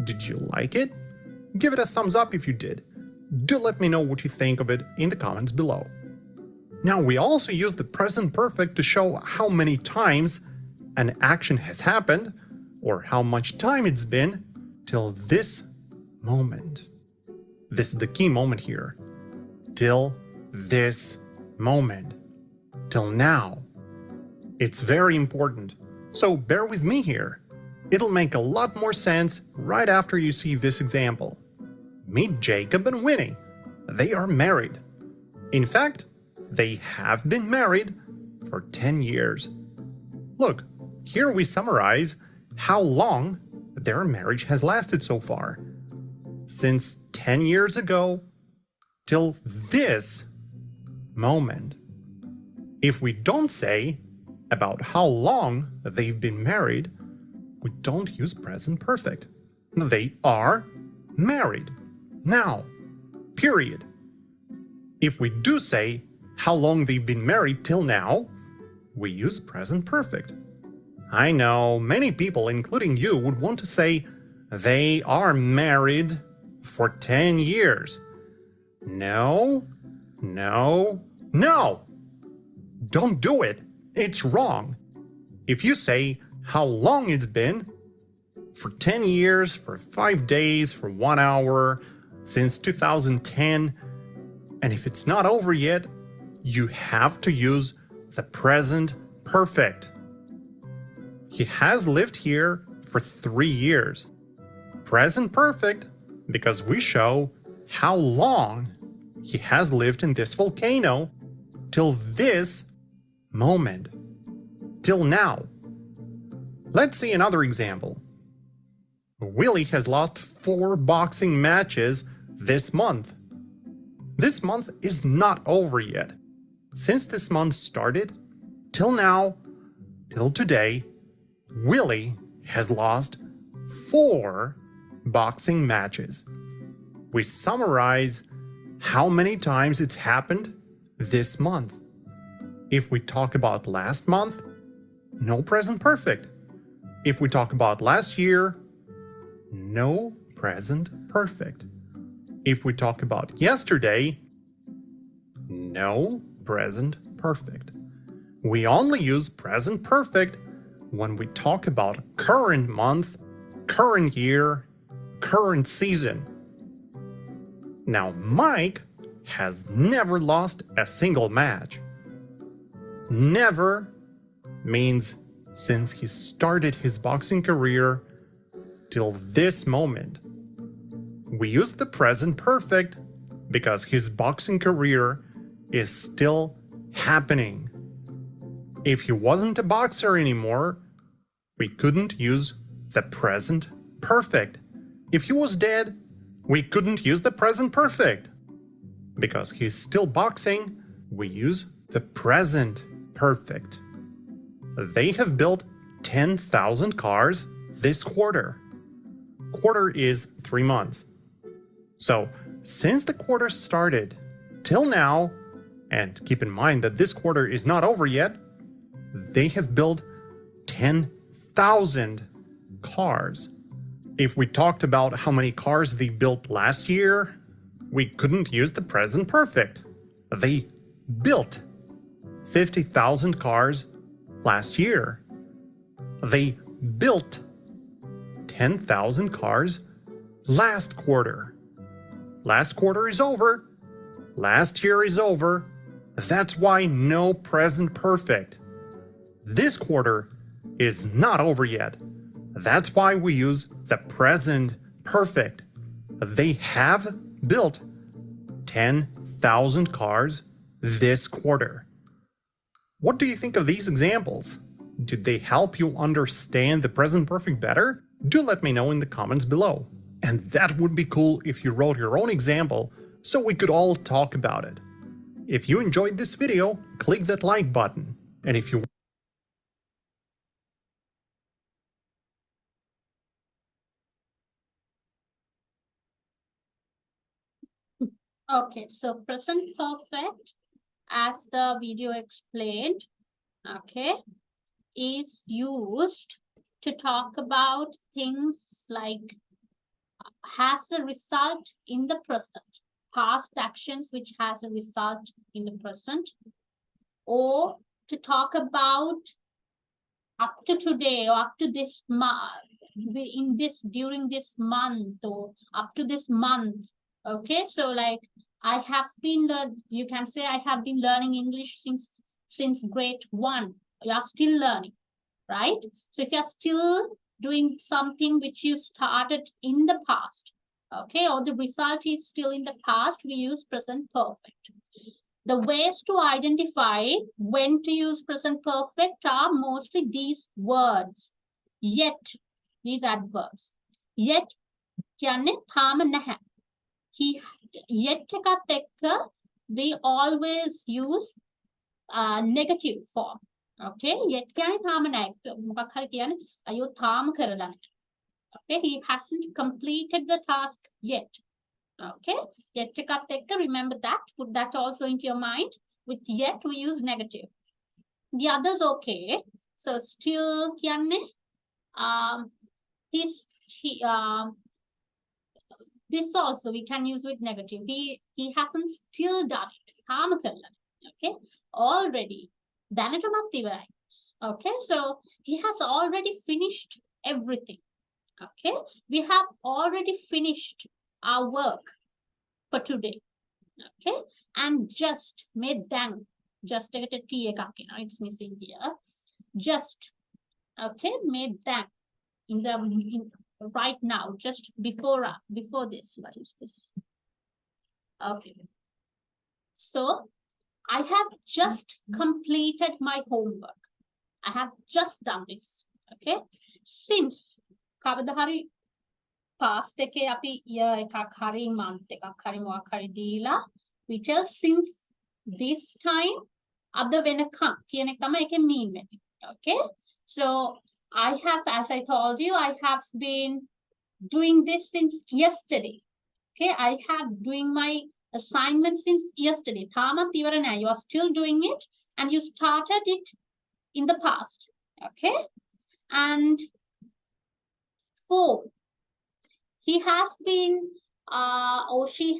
Did you like it? Give it a thumbs up if you did. Do let me know what you think of it in the comments below. Now, we also use the present perfect to show how many times an action has happened, or how much time it's been, till this moment. This is the key moment here. Till this moment. Till now. It's very important, so bear with me here. It'll make a lot more sense right after you see this example. Meet Jacob and Winnie. They are married. In fact, they have been married for 10 years. Look, here we summarize how long their marriage has lasted so far. Since 10 years ago till this moment. If we don't say about how long they've been married, we don't use present perfect. They are married. Now, period. If we do say how long they've been married till now, we use present perfect. I know many people, including you, would want to say they are married for 10 years. No, no, no! Don't do it. It's wrong. If you say how long it's been, for 10 years, for 5 days, for 1 hour, since 2010, and if it's not over yet, you have to use the present perfect. He has lived here for 3 years. Present perfect, because we show how long he has lived in this volcano till this moment, till now. Let's see another example. Willie has lost 4 boxing matches this month. This month is not over yet. Since this month started, till now, till today, Willie has lost 4 boxing matches. We summarize how many times it's happened this month. If we talk about last month, no present perfect. If we talk about last year, no present perfect. If we talk about yesterday, no present perfect. We only use present perfect when we talk about current month, current year, current season. Now, Mike has never lost a single match. Never means since he started his boxing career till this moment. We use the present perfect because his boxing career is still happening. If he wasn't a boxer anymore, we couldn't use the present perfect. If he was dead, we couldn't use the present perfect. Because he's still boxing, we use the present perfect. They have built 10,000 cars this quarter. Quarter is 3 months. So, since the quarter started till now, and keep in mind that this quarter is not over yet, they have built 10,000 cars. If we talked about how many cars they built last year, we couldn't use the present perfect. They built 50,000 cars last year. They built 10,000 cars last quarter. Last quarter is over. Last year is over. That's why no present perfect. This quarter is not over yet. That's why we use the present perfect. They have built 10,000 cars this quarter. What do you think of these examples? Did they help you understand the present perfect better? Do let me know in the comments below. And that would be cool if you wrote your own example so we could all talk about it. If you enjoyed this video, click that like button. And if you Okay, so present perfect, as the video explained, okay, is used to talk about things like has a result in the present, past actions which has a result in the present, or to talk about up to today or up to this month, during this month or up to this month. Okay, so like I have been you can say I have been learning English since grade 1. You are still learning, right? So if you're still doing something which you started in the past, okay, or the result is still in the past, we use present perfect. The ways to identify when to use present perfect are mostly these words. Yet, these adverbs. Yet, කියන්නේ තාම නැහැ. Yet එකත් එක්ක we always use negative form. Okay, yet කියන්නේ තාම නැහැ. මොකක් හරි කියන්නේ අයියෝ තාම කරලා නැහැ. Okay, he hasn't completed the task yet. Okay, yet එකත් එක්ක, remember that, put that also into your mind. With yet we use negative. The others okay. So still කියන්නේ this also we can use with negative. He hasn't still done it. තාම කරලා. Okay, already දැනටමත් ඉවරයි. Okay, so he has already finished everything. Okay, we have already finished our work for today. Okay, and just made them just take a T it's missing here. Just okay, made them in the right now, just before this. What is this? Okay, so I have just completed my homework. I have just done this. Okay, since කවදා හරි past එකේ අපි year එකක් හරි month එකක් හරි මොකක් හරි දීලා we tell since this time අද වෙනකන් කියන එක තමයි ඒකේ mean වෙන්නේ. Okay, so I have, as I told you, I have been doing this since yesterday. Okay, I have doing my assignment since yesterday. තාමත් ඉවර නෑ. You are still doing it and you started it in the past. Okay, and 4, he has been or she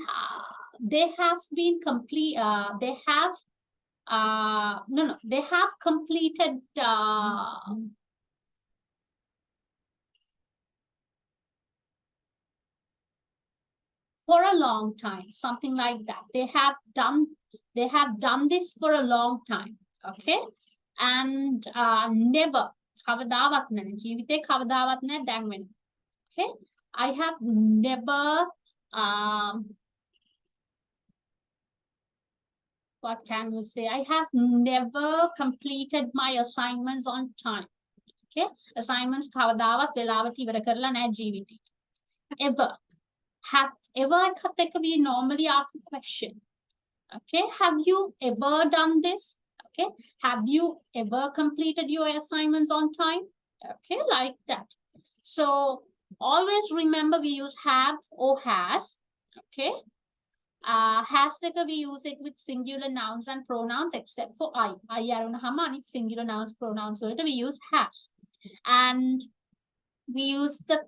they have been complete they have they have completed for a long time, something like that. They have done this for a long time. Okay, and never කවදාවත් නැහැ ජීවිතේ කවදාවත් නැහැ දැන් වෙන. Okay, I have never what can you say? I have never completed my assignments on time. Okay, assignments කවදාවත් වෙලාවට ඉවර කරලා නැහැ ජීවිතේ. Ever. Have ever එකත් එක්ක we normally ask the question. Okay, have you ever done this? Okay, have you ever completed your assignments on time? Okay, like that. So always remember we use have or has. Okay, has එක we use it with singular nouns and pronouns except for I. I අරුණාම අනිත් singular nouns pronouns වලට we use has. And we use the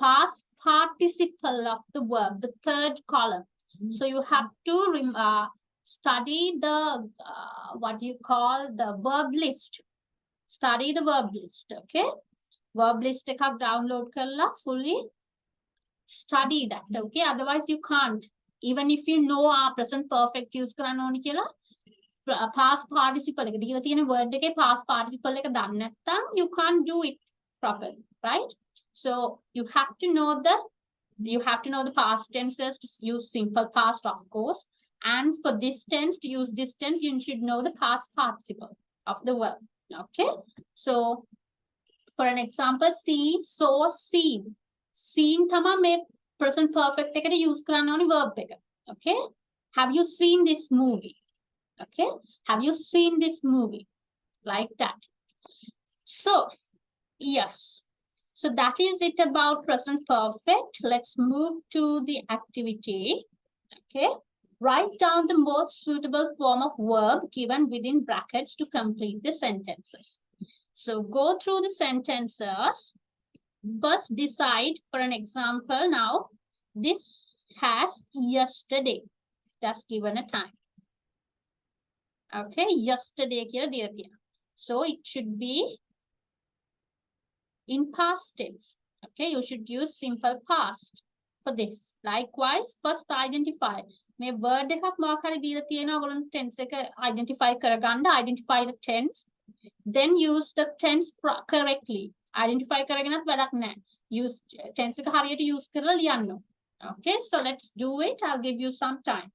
past participle of the verb, the third column. So you have to study the what you call the verb list. Study the verb list. Okay, verb list එකක් download කරලා fully study that. Okay, otherwise you can't. Even if you know our present perfect use කරන්න ඕනි කියලා past participle එක දීලා තියෙන word එකේ past participle එක දන්නේ නැත්නම් you can't do it properly, right? So you have to know the past tenses to use simple past, of course. And for this tense, to use this tense, you should know the past participle of the verb. Okay. So for an example, see, saw, seen. Seen thama me present perfect ekata use karanna oni verb එක. Okay. Have you seen this movie? Okay. Have you seen this movie? Like that. So yes. So that is it about present perfect. Let's move to the activity. Okay. Write down the most suitable form of verb given within brackets to complete the sentences. So go through the sentences. First decide, for an example now, this has yesterday. That's given a time. Okay, yesterday කියලා දීලා තියෙනවා. So it should be in past tense. Okay, you should use simple past for this. Likewise, first identify. මේ word එකක් මොකක් හරි දීලා තියෙනවා ඔයගොල්ලෝ tense එක identify කරගන්න. Identify the tense. Then use the tense correctly. Identify කරගෙනත් වැඩක් නැහැ. Use tense එක හරියට use කරලා ලියන්න. Okay, so let's do it. I'll give you some time.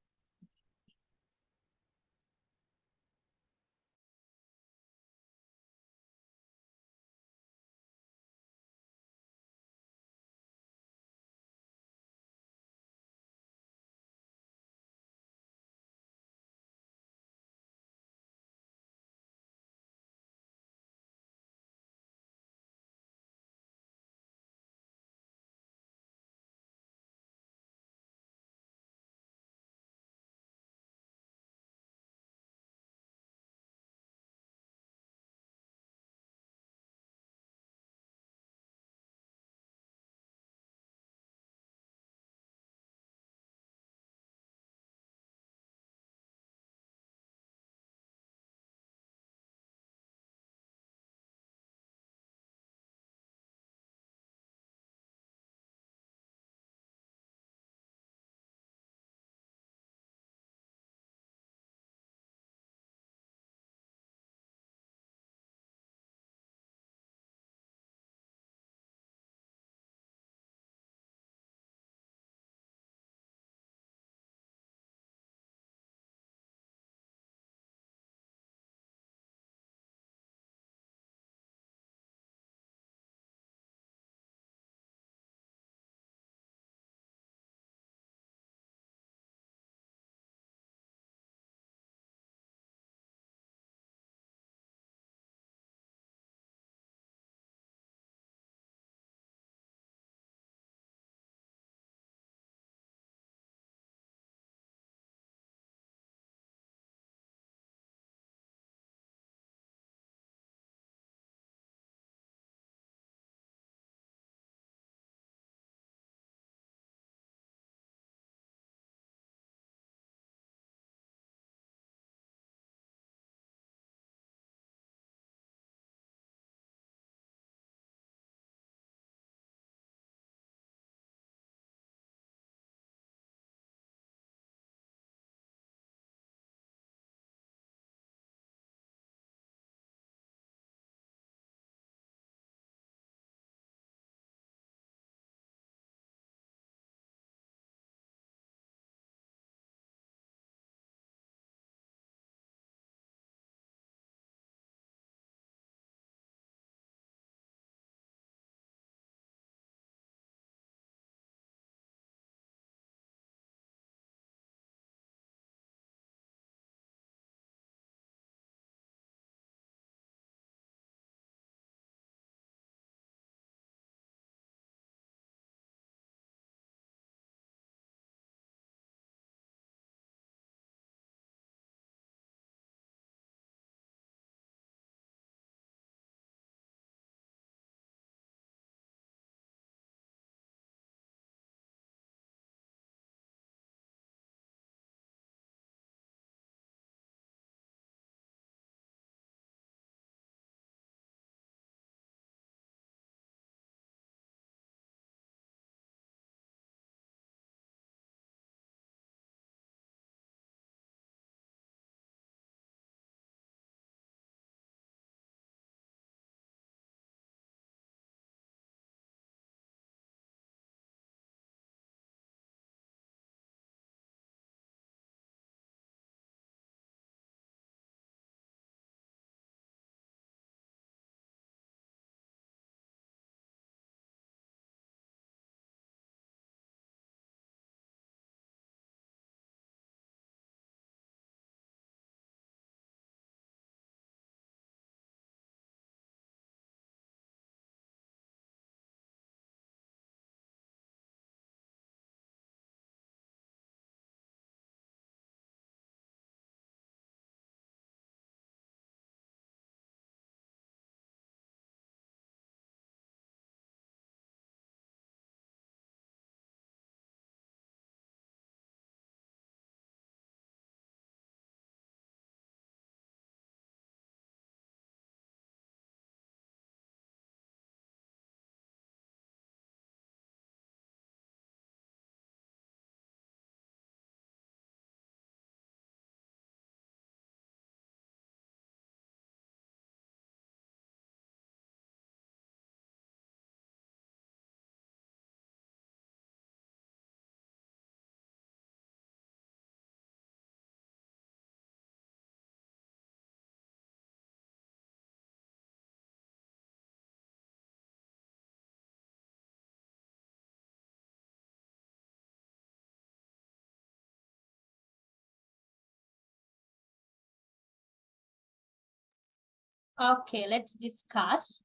Okay, let's discuss.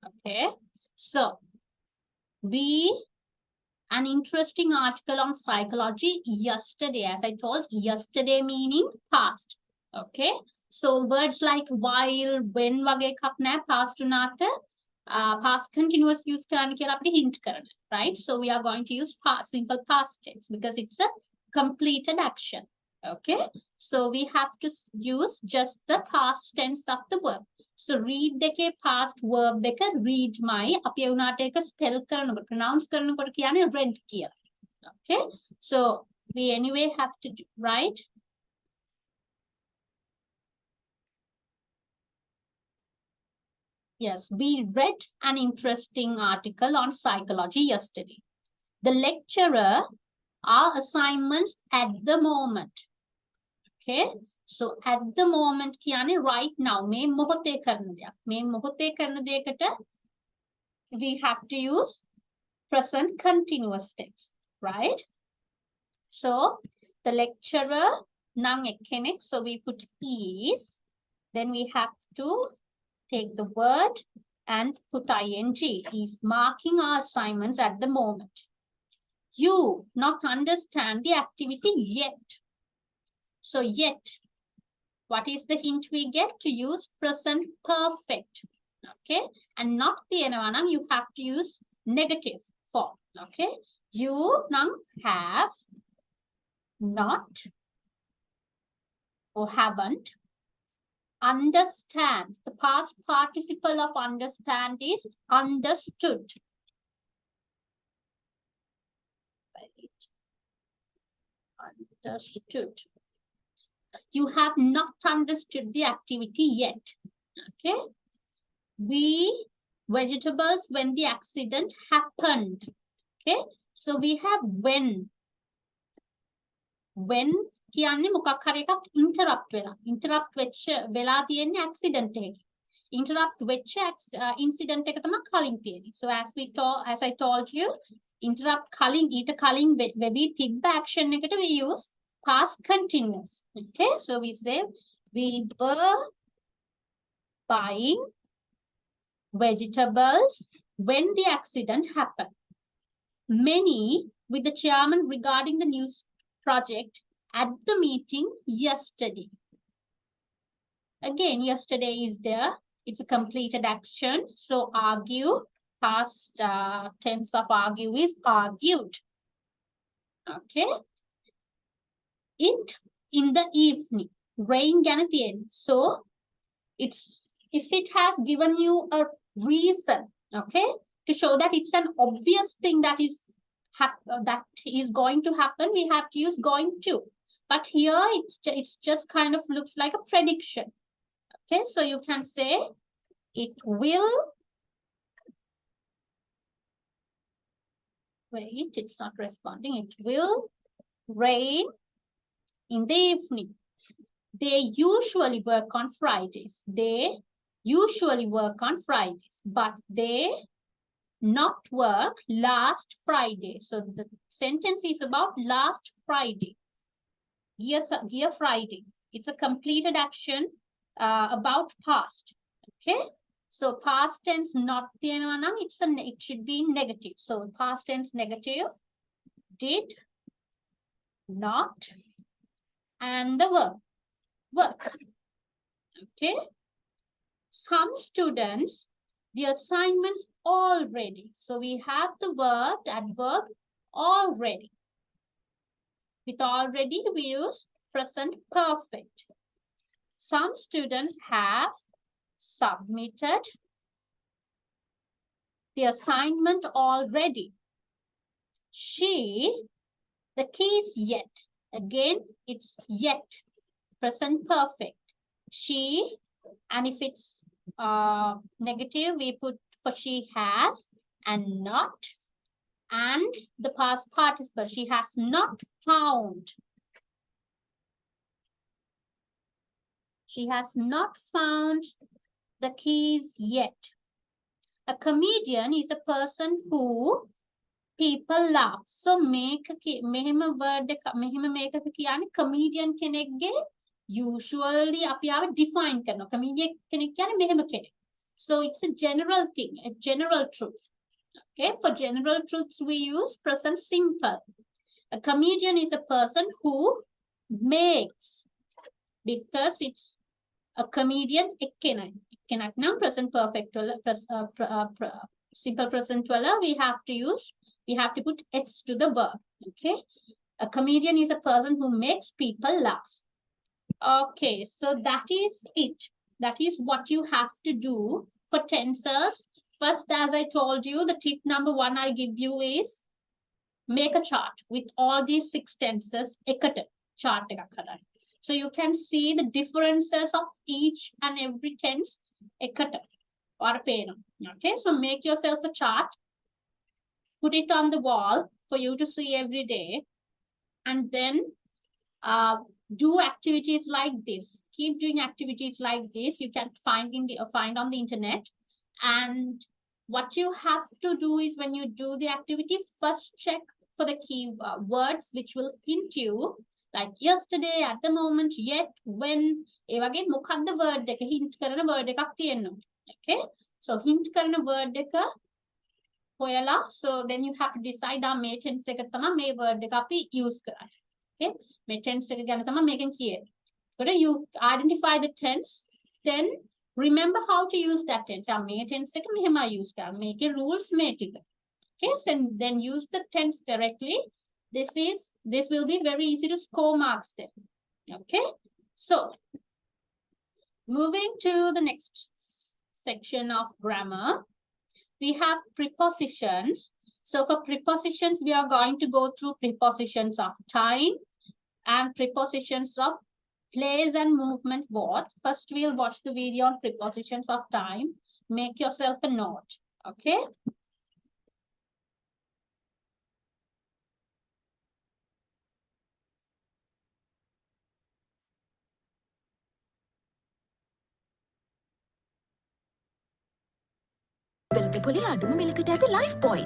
Okay, so an interesting article on psychology yesterday. As I told, yesterday meaning past. Okay, so words like while, when wage එකක් නැහැ past උනාට past continuous use කරන්න කියලා අපිට hint කරන්න, right? So we are going to use simple past tense because it's a completed action. Okay, so we have to use just the past tense of the verb. So read එකේ past verb එක read මයි අපි ඒ උනාට ඒක spell කරනකොට pronounce කරනකොට කියන්නේ read කියලා. Okay, so we anyway have to write yes, we read an interesting article on psychology yesterday. The lecturer are assignments at the moment. Okay, so at the moment කියන්නේ right now මේ මොහොතේ කරන දෙයක්. මේ මොහොතේ කරන දෙයකට we have to use present continuous tense, right? So the lecturer nang ekkenek, so we put is, then we have to take the word and put ing. Is marking our assignments at the moment. You not understand the activity yet. So yet, what is the hint we get? To use present perfect. Okay, and not the envanang, you have to use negative form. Okay, you nang have not or haven't understand. The past participle of understand is understood. Right. Understood. You have not understood the activity yet. Okay, we vegetables when the accident happened. Okay, so we have when කියන්නේ මොකක් හරි එකක් interrupt වෙච්ච වෙලා තියෙන්නේ accident එකකින්. interrupt වෙච්ච incident එක තමයි කලින් තියෙන්නේ. So as I told you, interrupt කලින් ඊට කලින් වෙවි තිබ්බ action එකට we use past continuous. Okay, so we say we were buying vegetables when the accident happened. Many with the chairman regarding the news project at the meeting yesterday. Again, yesterday is there. It's a completed action. So argue, past tense of argue is argued. Okay. It in the evening. Rain ganathian. So it's if it has given you a reason, okay, to show that it's an obvious thing that is going to happen, we have to use going to. But here it's just kind of looks like a prediction. Okay, so you can say it will. Wait, it's not responding. It will rain in the evening. They usually work on Fridays. They usually work on Fridays, but they not work last Friday. So the sentence is about last Friday. Year Friday. It's a completed action about past. Okay. So past tense not tiyanawang, it should be negative. So past tense negative. Did not and the verb work. Okay. Some students, the assignments already. So we have the verb, adverb already. With already, we use present perfect. Some students have submitted the assignment already. She, the key is yet. Again, it's yet. Present perfect. She, and if it's negative, we put for she has and not. And the past participle, she has not found. She has not found the keys yet. A comedian is a person who people laugh. So make මෙහෙම word එක මෙහෙම මේකක කියන්නේ comedian කෙනෙක්ගේ usually අපි ආව define කරනවා. Comedian කෙනෙක් කියන්නේ මෙහෙම කෙනෙක්. So it's a general thing, a general truth. Okay, for general truths we use present simple. A comedian is a person who makes, because it's a comedian එක්කෙනක් නම් present perfect වල simple present වල we have to put s to the verb. Okay, a comedian is a person who makes people laugh. Okay, so that is it. That is what you have to do for tenses. First, as I told you, the tip number 1 I give you is make a chart with all these 6 tenses. එකට chart එකක් හදන්න. So you can see the differences of each and every tense. එකට ඔයාලට පේනවා. Okay, so make yourself a chart. Put it on the wall for you to see every day. And then do activities like this. Keep doing activities like this. You can find on the internet. And what you have to do is when you do the activity, first check for the key words which will hint you, like yesterday, at the moment, yet, when. ඒ වගේ මොකක්ද word එක hint කරන word එකක් තියෙනවා. Okay, so hint කරන word එක හොයලා, so then you have to decide මේ tense එක තමයි මේ word එක අපි use කරන්නේ. Okay, මේ tense එක ගැන තමයි මේකෙන් කියන්නේ. So you identify the tense, then remember how to use that tense. මේ tense එක මෙහෙම use කරා. මේකේ rules මේ ටික. Okay, so then use the tense correctly. This will be very easy to score marks then. Okay, so moving to the next section of grammar, we have prepositions. So for prepositions, we are going to go through prepositions of time and prepositions of place and movement both. First, we'll watch the video on prepositions of time. Make yourself a note. Okay. වෙළඳපොලේ අඩුම මිලකට ඇති life බොයි.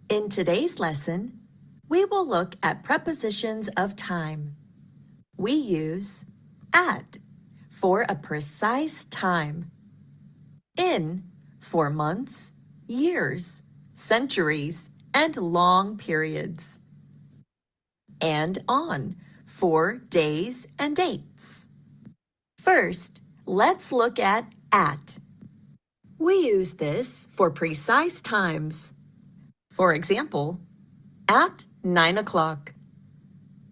In today's lesson, we will look at prepositions of time. We use at for a precise time, in for months, years, centuries, and long periods, and on for days and dates. First, let's look at. We use this for precise times. For example, at 9 o'clock,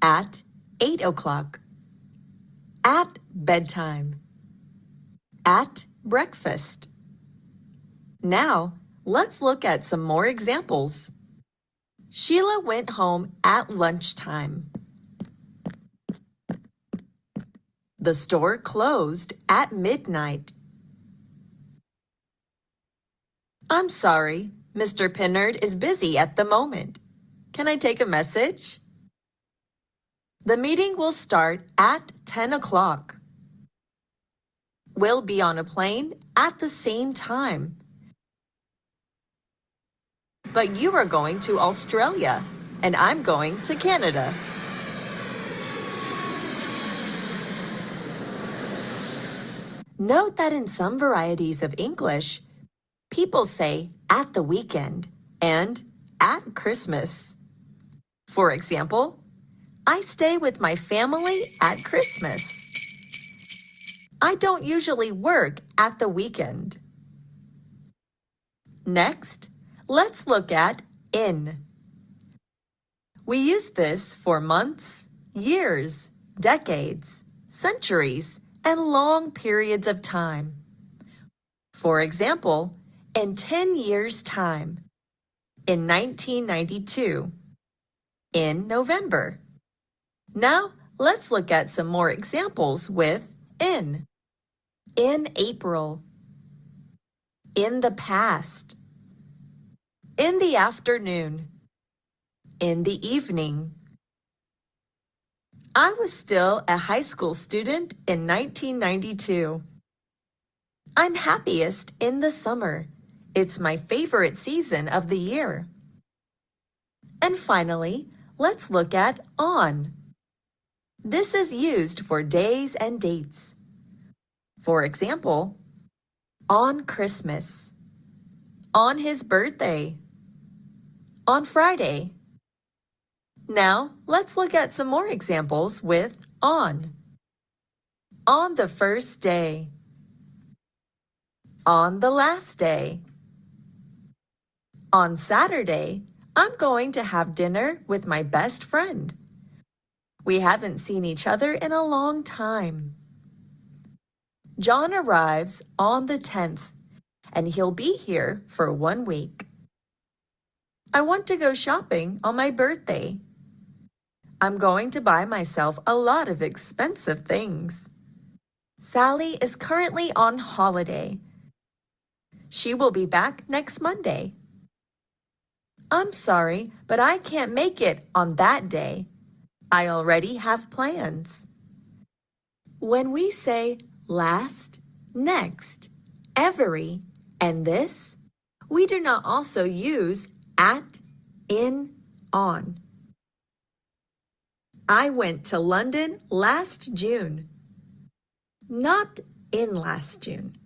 at 8 o'clock, at bedtime, at breakfast. Now, let's look at some more examples. Sheila went home at lunchtime. The store closed at midnight. I'm sorry, Mr. Pinnard is busy at the moment. Can I take a message? The meeting will start at 10 o'clock. We'll be on a plane at the same time. But you are going to Australia, and I'm going to Canada. Note that in some varieties of English, people say at the weekend and at Christmas. For example, I stay with my family at Christmas. I don't usually work at the weekend. Next, let's look at in. We use this for months, years, decades, centuries, and long periods of time. For example, in 10 years' time, in 1992, in November. Now, let's look at some more examples with in. In April. In the past. In the afternoon. In the evening. I was still a high school student in 1992. I'm happiest in the summer. It's my favorite season of the year. And finally, let's look at on. This is used for days and dates. For example, on Christmas, on his birthday, on Friday. Now, let's look at some more examples with on. On the first day. On the last day. On Saturday, I'm going to have dinner with my best friend. We haven't seen each other in a long time. John arrives on the 10th, and he'll be here for 1 week. I want to go shopping on my birthday. I'm going to buy myself a lot of expensive things. Sally is currently on holiday. She will be back next Monday. I'm sorry, but I can't make it on that day. I already have plans. When we say last, next, every, and this, we do not also use at, in, on. I went to London last June. Not in last June.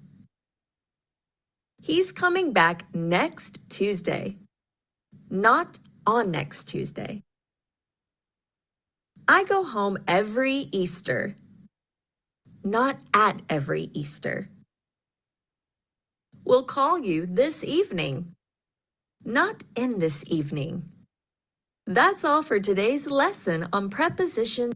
He's coming back next Tuesday. Not on next Tuesday. I go home every Easter. Not at every Easter. We'll call you this evening. Not in this evening. That's all for today's lesson on prepositions.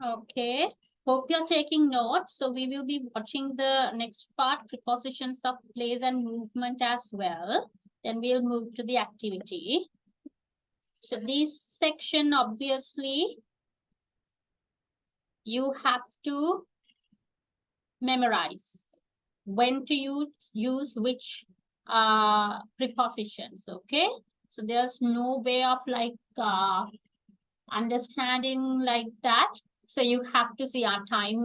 Okay. Hope you're taking notes. So we will be watching the next part, prepositions of place and movement as well. Then we'll move to the activity. So this section, obviously, you have to memorize when to use which prepositions. Okay. So there's no way of like understanding like that. So you have to see our time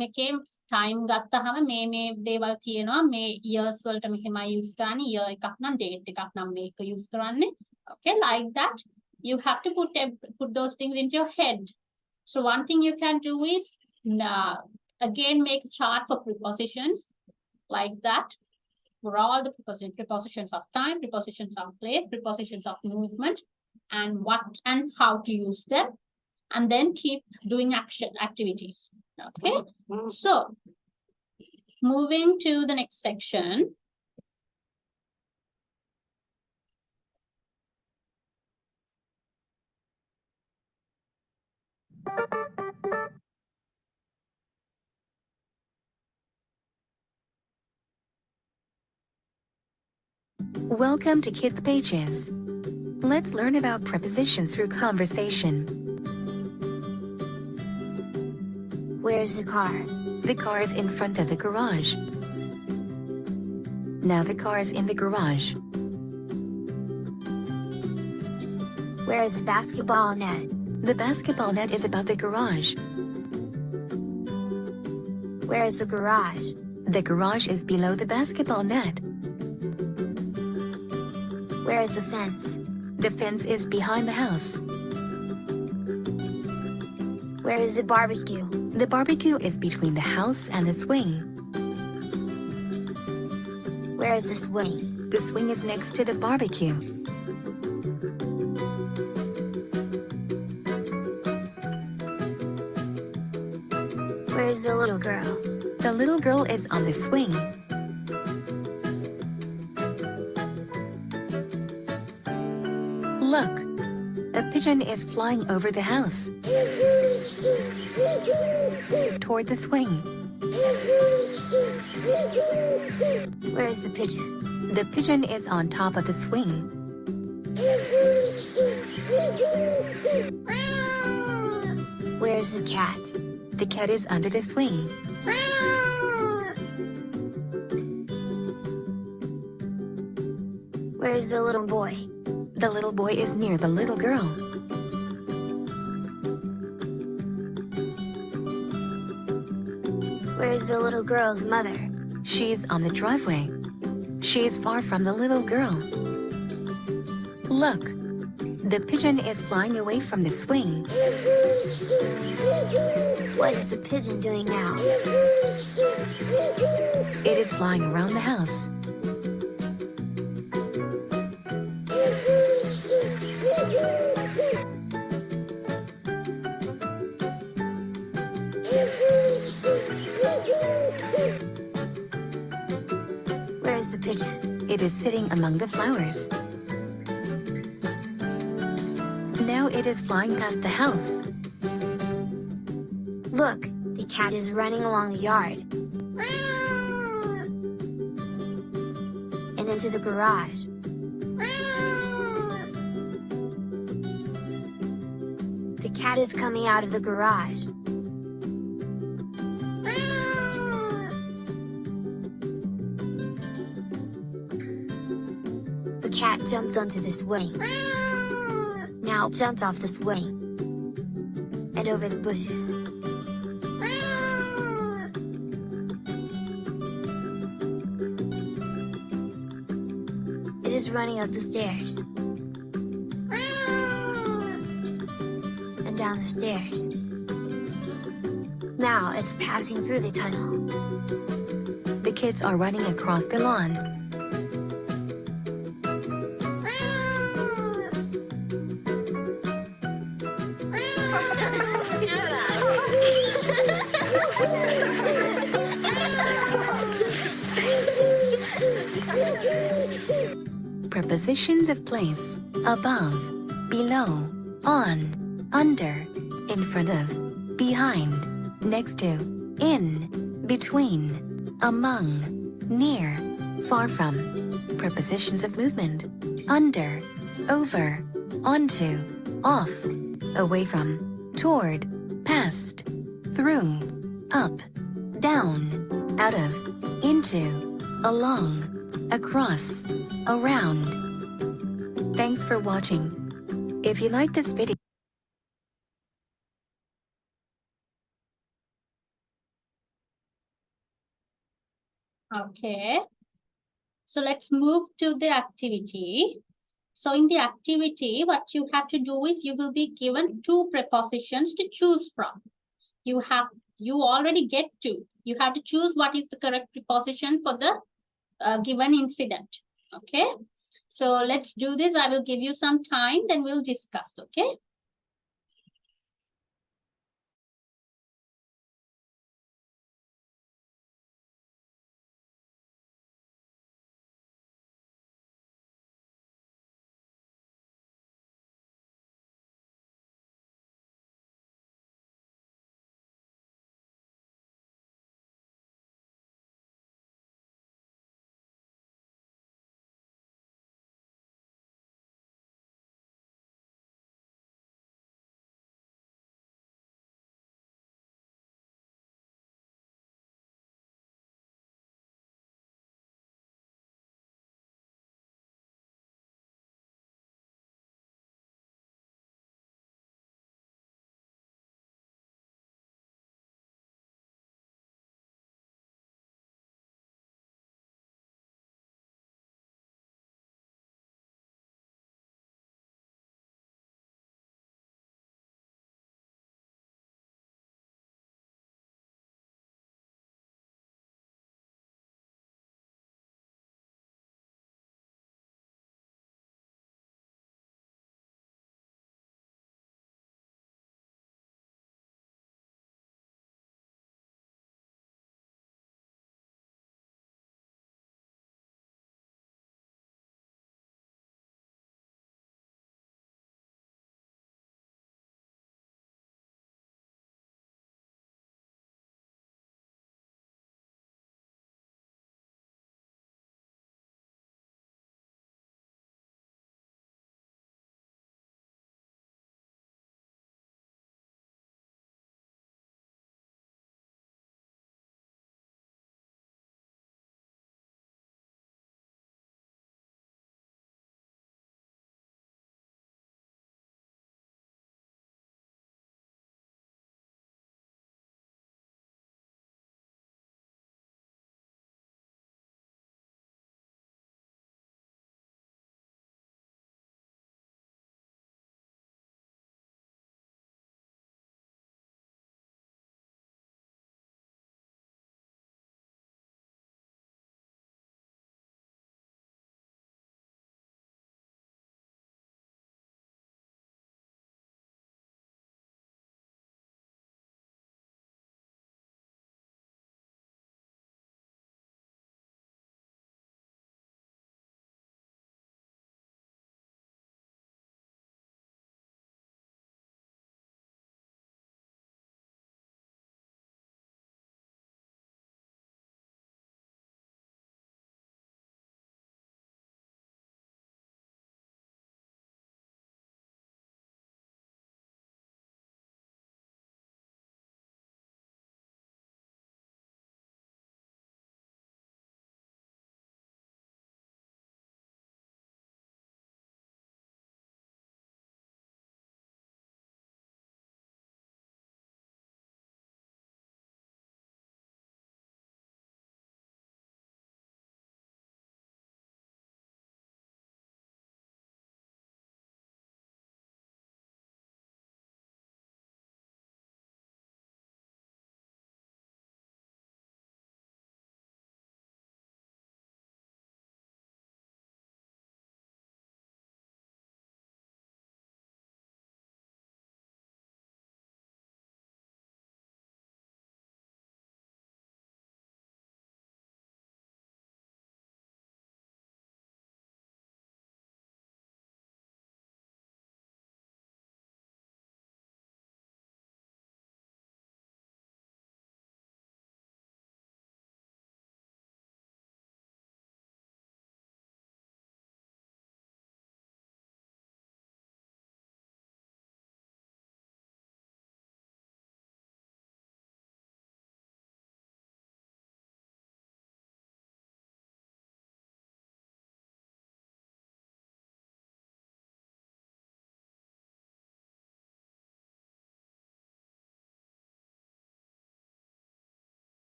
time ගත්තහම මේ දේවල් තියෙනවා මේ years වලට මෙහෙමයි use කරන්නේ year එකක් නම් date එකක් නම් මේක use කරන්නේ. Okay, like that you have to put those things into your head. So one thing you can do is again make a chart for prepositions like that for all the prepositions of time, prepositions of place, prepositions of movement, and what and how to use them. And then keep doing activities. Okay, so moving to the next section. Welcome to Kids Pages. Let's learn about prepositions through conversation. Where's the car? The car's in front of the garage. Now the car's in the garage. Where's the basketball net? The basketball net is above the garage. Where's the garage? The garage is below the basketball net. Where's the fence? The fence is behind the house. Where is the barbecue? The barbecue is between the house and the swing. Where is the swing? The swing is next to the barbecue. Where is the little girl? The little girl is on the swing. Look, a pigeon is flying over the house. Toward the swing. Where's the pigeon? The pigeon is on top of the swing. Where's the cat? The cat is under the swing. Where's the little boy? The little boy is near the little girl. Where's the little girl's mother? She's on the driveway. She is far from the little girl. Look, the pigeon is flying away from the swing. What is the pigeon doing now? It is flying around the house. Where's the pigeon? It is sitting among the flowers. Now it is flying past the house. Look, the cat is running along the yard. And into the garage. The cat is coming out of the garage. The cat jumped onto the swing. Now jumped off the swing. And over the bushes. It is running up the stairs. And down the stairs. Now it's passing through the tunnel. The kids are running across the lawn. Prepositions of place: above, below, on, under, in front of, behind, next to, in, between, among, near, far from. Prepositions of movement: under, over, onto, off, away from, toward, past, through, up, down, out of, into, along, across, around. Thanks for watching. If you like this video, Okay. So let's move to the activity. So in the activity, what you have to do is you will be given two prepositions to choose from. You already get two. You have to choose what is the correct preposition for the given incident. Okay. So let's do this. I will give you some time, then we'll discuss. Okay.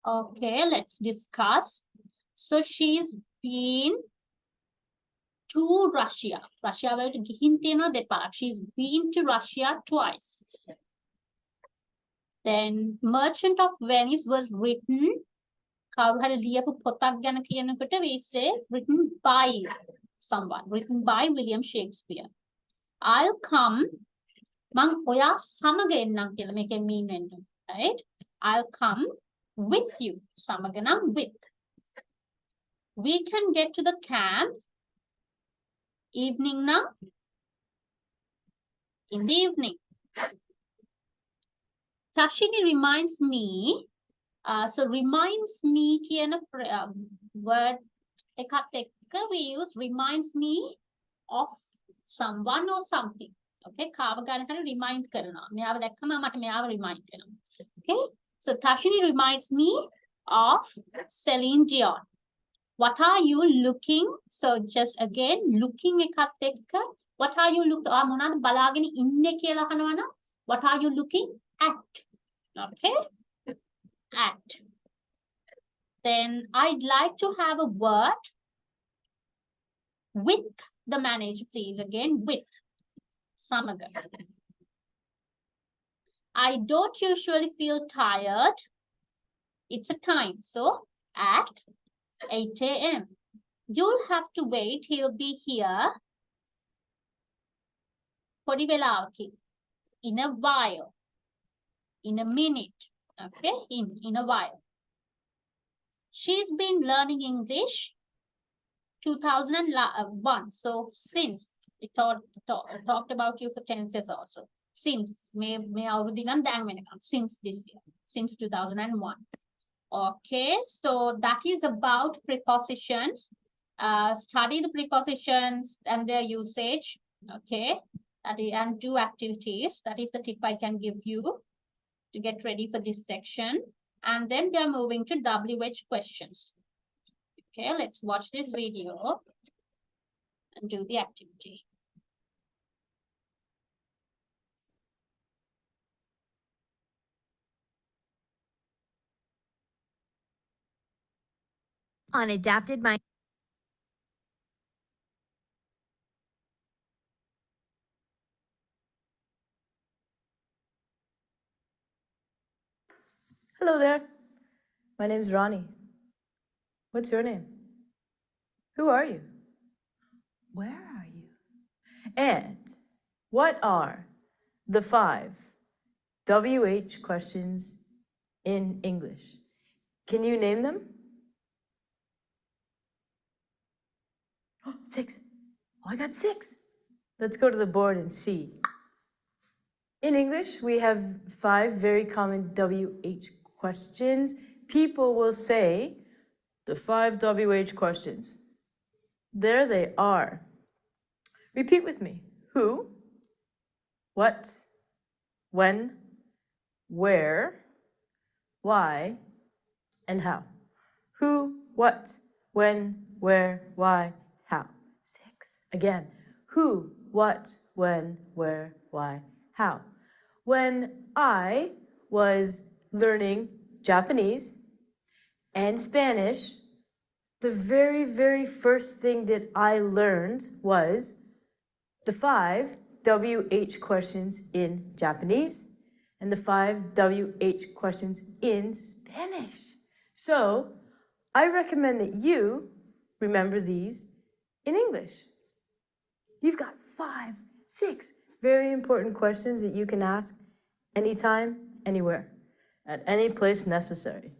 Okay, let's discuss. So she's been to Russia. Russia වලට ගිහින් තියෙනවා දෙපාරක්. She's been to Russia twice. Then Merchant of Venice was written. කවුරු හරි ලියපු පොතක් ගැන කියනකොට we say written by someone. Written by William Shakespeare. I'll come. මං ඔයා සමග එන්නම් කියලා මේකෙන් mean වෙන්නේ. Right? I'll come with you. සමග නම් with. We can get to the camp. Evening now. In the evening. Tashini reminds me. So reminds me කියන word එකත් එක්ක we use reminds me of someone or something. Okay, කාව ගන්න හරි remind කරනවා. මෙයාව දැක්කම මට මෙයාව remind වෙනවා. Okay, so Tashini reminds me of Celine Dion. What are you looking? So just again looking එකත් එක්ක what are you looking? මොනවාද බලාගෙන ඉන්නේ කියලා අහනවා නම් what are you looking at? Okay, at. Then I'd like to have a word with the manager, please. Again, with. Samaga. I don't usually feel tired. It's a time. So at 8 a.m. You'll have to wait. He'll be here. Podi velawaki. In a while. In a minute. Okay, in a while. She's been learning English 2001. So since it talked about you for tenses also. Since since this year, since 2001. Okay, so that is about prepositions. Study the prepositions and their usage. Okay, and do activities. That is the tip I can give you to get ready for this section. And then we are moving to WH questions. Okay, let's watch this video and do the activity. On adapted mind. Hello there. My name's Ronnie. What's your name? Who are you? Where are you? And what are the 5 WH questions in English? Can you name them? 6. Oh, I got 6. Let's go to the board and see. In English, we have 5 very common WH questions. People will say the 5 WH questions. There they are. Repeat with me. Who, what, when, where, why, and how. Who, what, when, where, why, how. 6. Again. Who, what, when, where, why, how. When I was learning Japanese and Spanish, the very, very first thing that I learned was the 5 WH questions in Japanese and the 5 WH questions in Spanish. So I recommend that you remember these in English. You've got 5, 6 very important questions that you can ask anytime, anywhere, at any place necessary.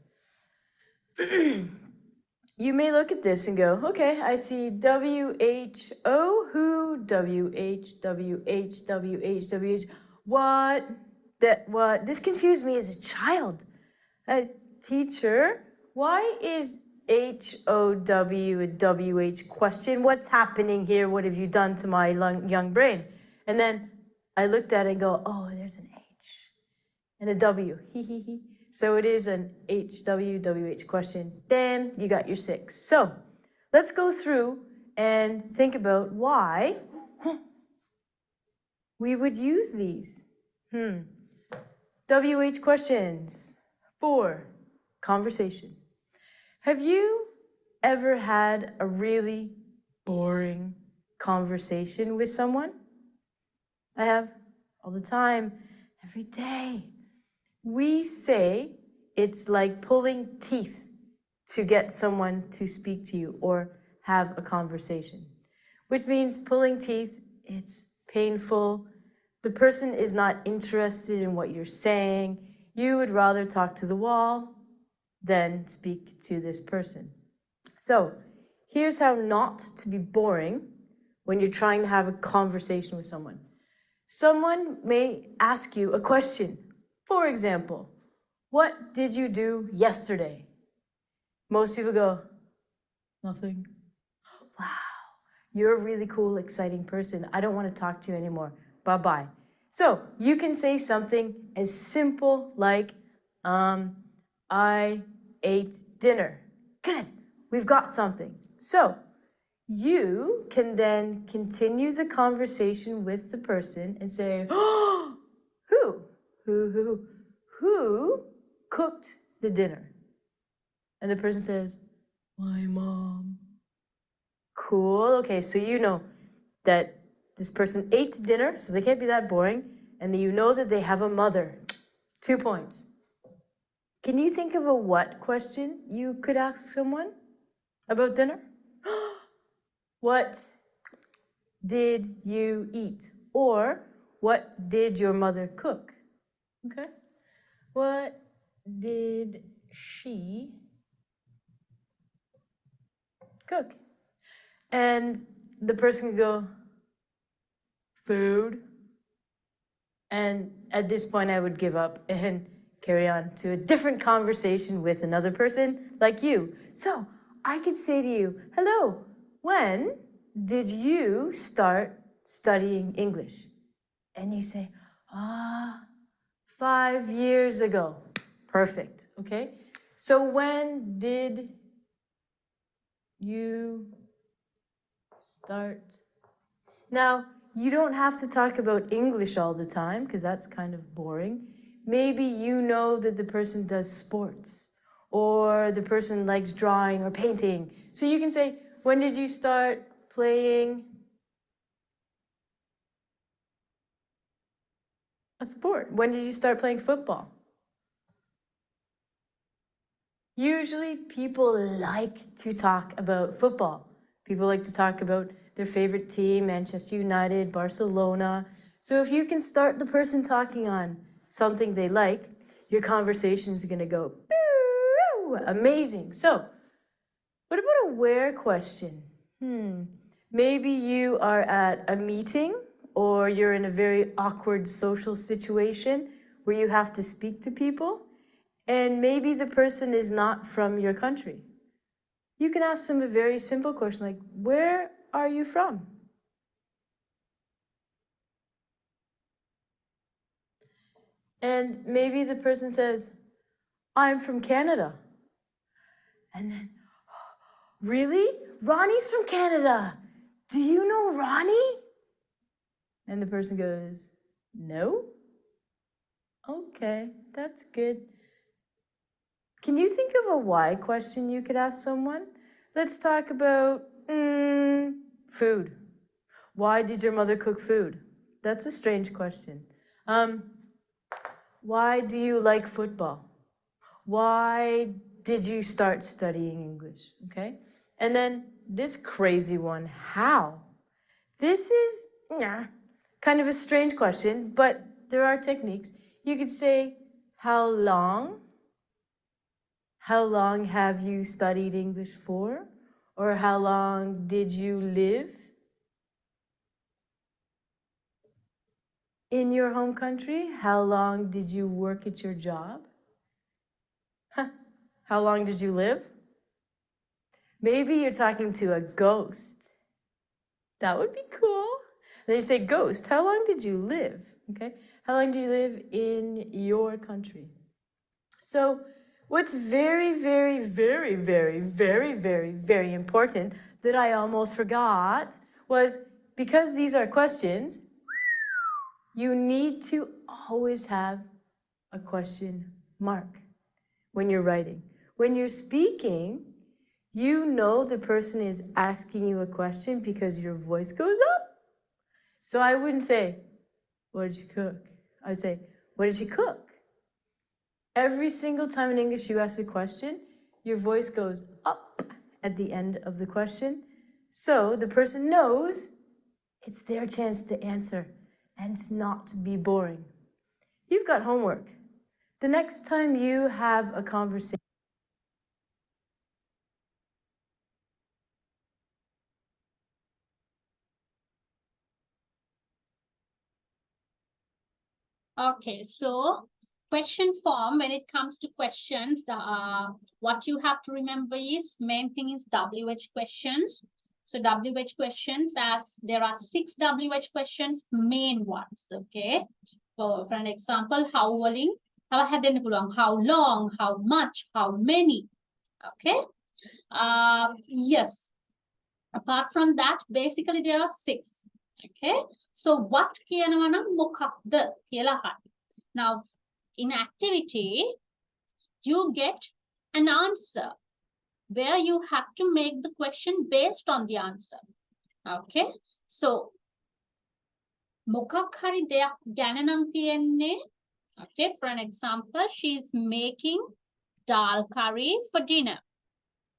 You may look at this and go, okay, I see WHO, who, WH, what, that, what. This confused me as a child. Teacher, why is HOW a WH question? What's happening here? What have you done to my young brain? And then I looked at it and go, oh, there's an H and a W, So it is an HWWH question. Then you got your 6. So let's go through and think about why we would use these. WH questions. 4. conversation. Have you ever had a really boring conversation with someone? I have all the time, every day. We say it's like pulling teeth to get someone to speak to you or have a conversation, which means pulling teeth, it's painful. The person is not interested in what you're saying. You would rather talk to the wall than speak to this person. So here's how not to be boring when you're trying to have a conversation with someone. Someone may ask you a question. For example, what did you do yesterday? Most people go, nothing. Wow, you're a really cool, exciting person. I don't want to talk to you anymore. Bye-bye. So you can say something as simple like, I ate dinner. Good, we've got something. So you can then continue the conversation with the person and say, oh, who cooked the dinner? And the person says, my mom. Cool, okay, so you know that this person ate dinner, so they can't be that boring, and then you know that they have a mother. 2 points. Can you think of a what question you could ask someone about dinner? What did you eat? Or what did your mother cook? Okay. What did she cook? And the person can go, food. And at this point, I would give up and carry on to a different conversation with another person like you. So I could say to you, hello, when did you start studying English? And you say, 5 years ago. Perfect, okay? So when did you start? Now, you don't have to talk about English all the time because that's kind of boring. Maybe you know that the person does sports or the person likes drawing or painting. So you can say, when did you start playing a sport? When did you start playing football? Usually people like to talk about football. People like to talk about their favorite team, Manchester United, Barcelona. So if you can start the person talking on something they like, your conversation is going to go, amazing. So what about a where question? Maybe you are at a meeting or you're in a very awkward social situation where you have to speak to people, and maybe the person is not from your country. You can ask them a very simple question like, where are you from? And maybe the person says, I'm from Canada. And then, really? Ronnie's from Canada. Do you know Ronnie? And the person goes, no? Okay, that's good. Can you think of a why question you could ask someone? Let's talk about food. Why did your mother cook food? That's a strange question. Why do you like football? Why did you start studying English? Okay? And then this crazy one, how? This is kind of a strange question, but there are techniques. You could say, how long? How long have you studied English for? Or how long did you live in your home country? How long did you work at your job? How long did you live? Maybe you're talking to a ghost. That would be cool. Then you say, ghost, how long did you live? Okay, how long did you live in your country? So what's very, very, very, very, very, very, very important that I almost forgot was, because these are questions, you need to always have a question mark when you're writing. When you're speaking, you know the person is asking you a question because your voice goes up. So I wouldn't say, what did you cook? I'd say, what did she cook? Every single time in English you ask a question, your voice goes up at the end of the question. So the person knows it's their chance to answer and not to be boring. You've got homework. The next time you have a conversation, Okay, so question form, when it comes to questions, what you have to remember is, main thing is WH questions. So WH questions, as there are 6 WH questions, main ones, okay? For an example, how willing, how long, how much, how many, okay? Yes. Apart from that, basically there are 6, okay? So what කියනවා නම් මොකක්ද කියලා අහන්න. Now, in activity, you get an answer where you have to make the question based on the answer. Okay? So, මොකක් හරි දෙයක් ගැන නම් තියෙන්නේ. Okay, for an example, she's making dal curry for dinner.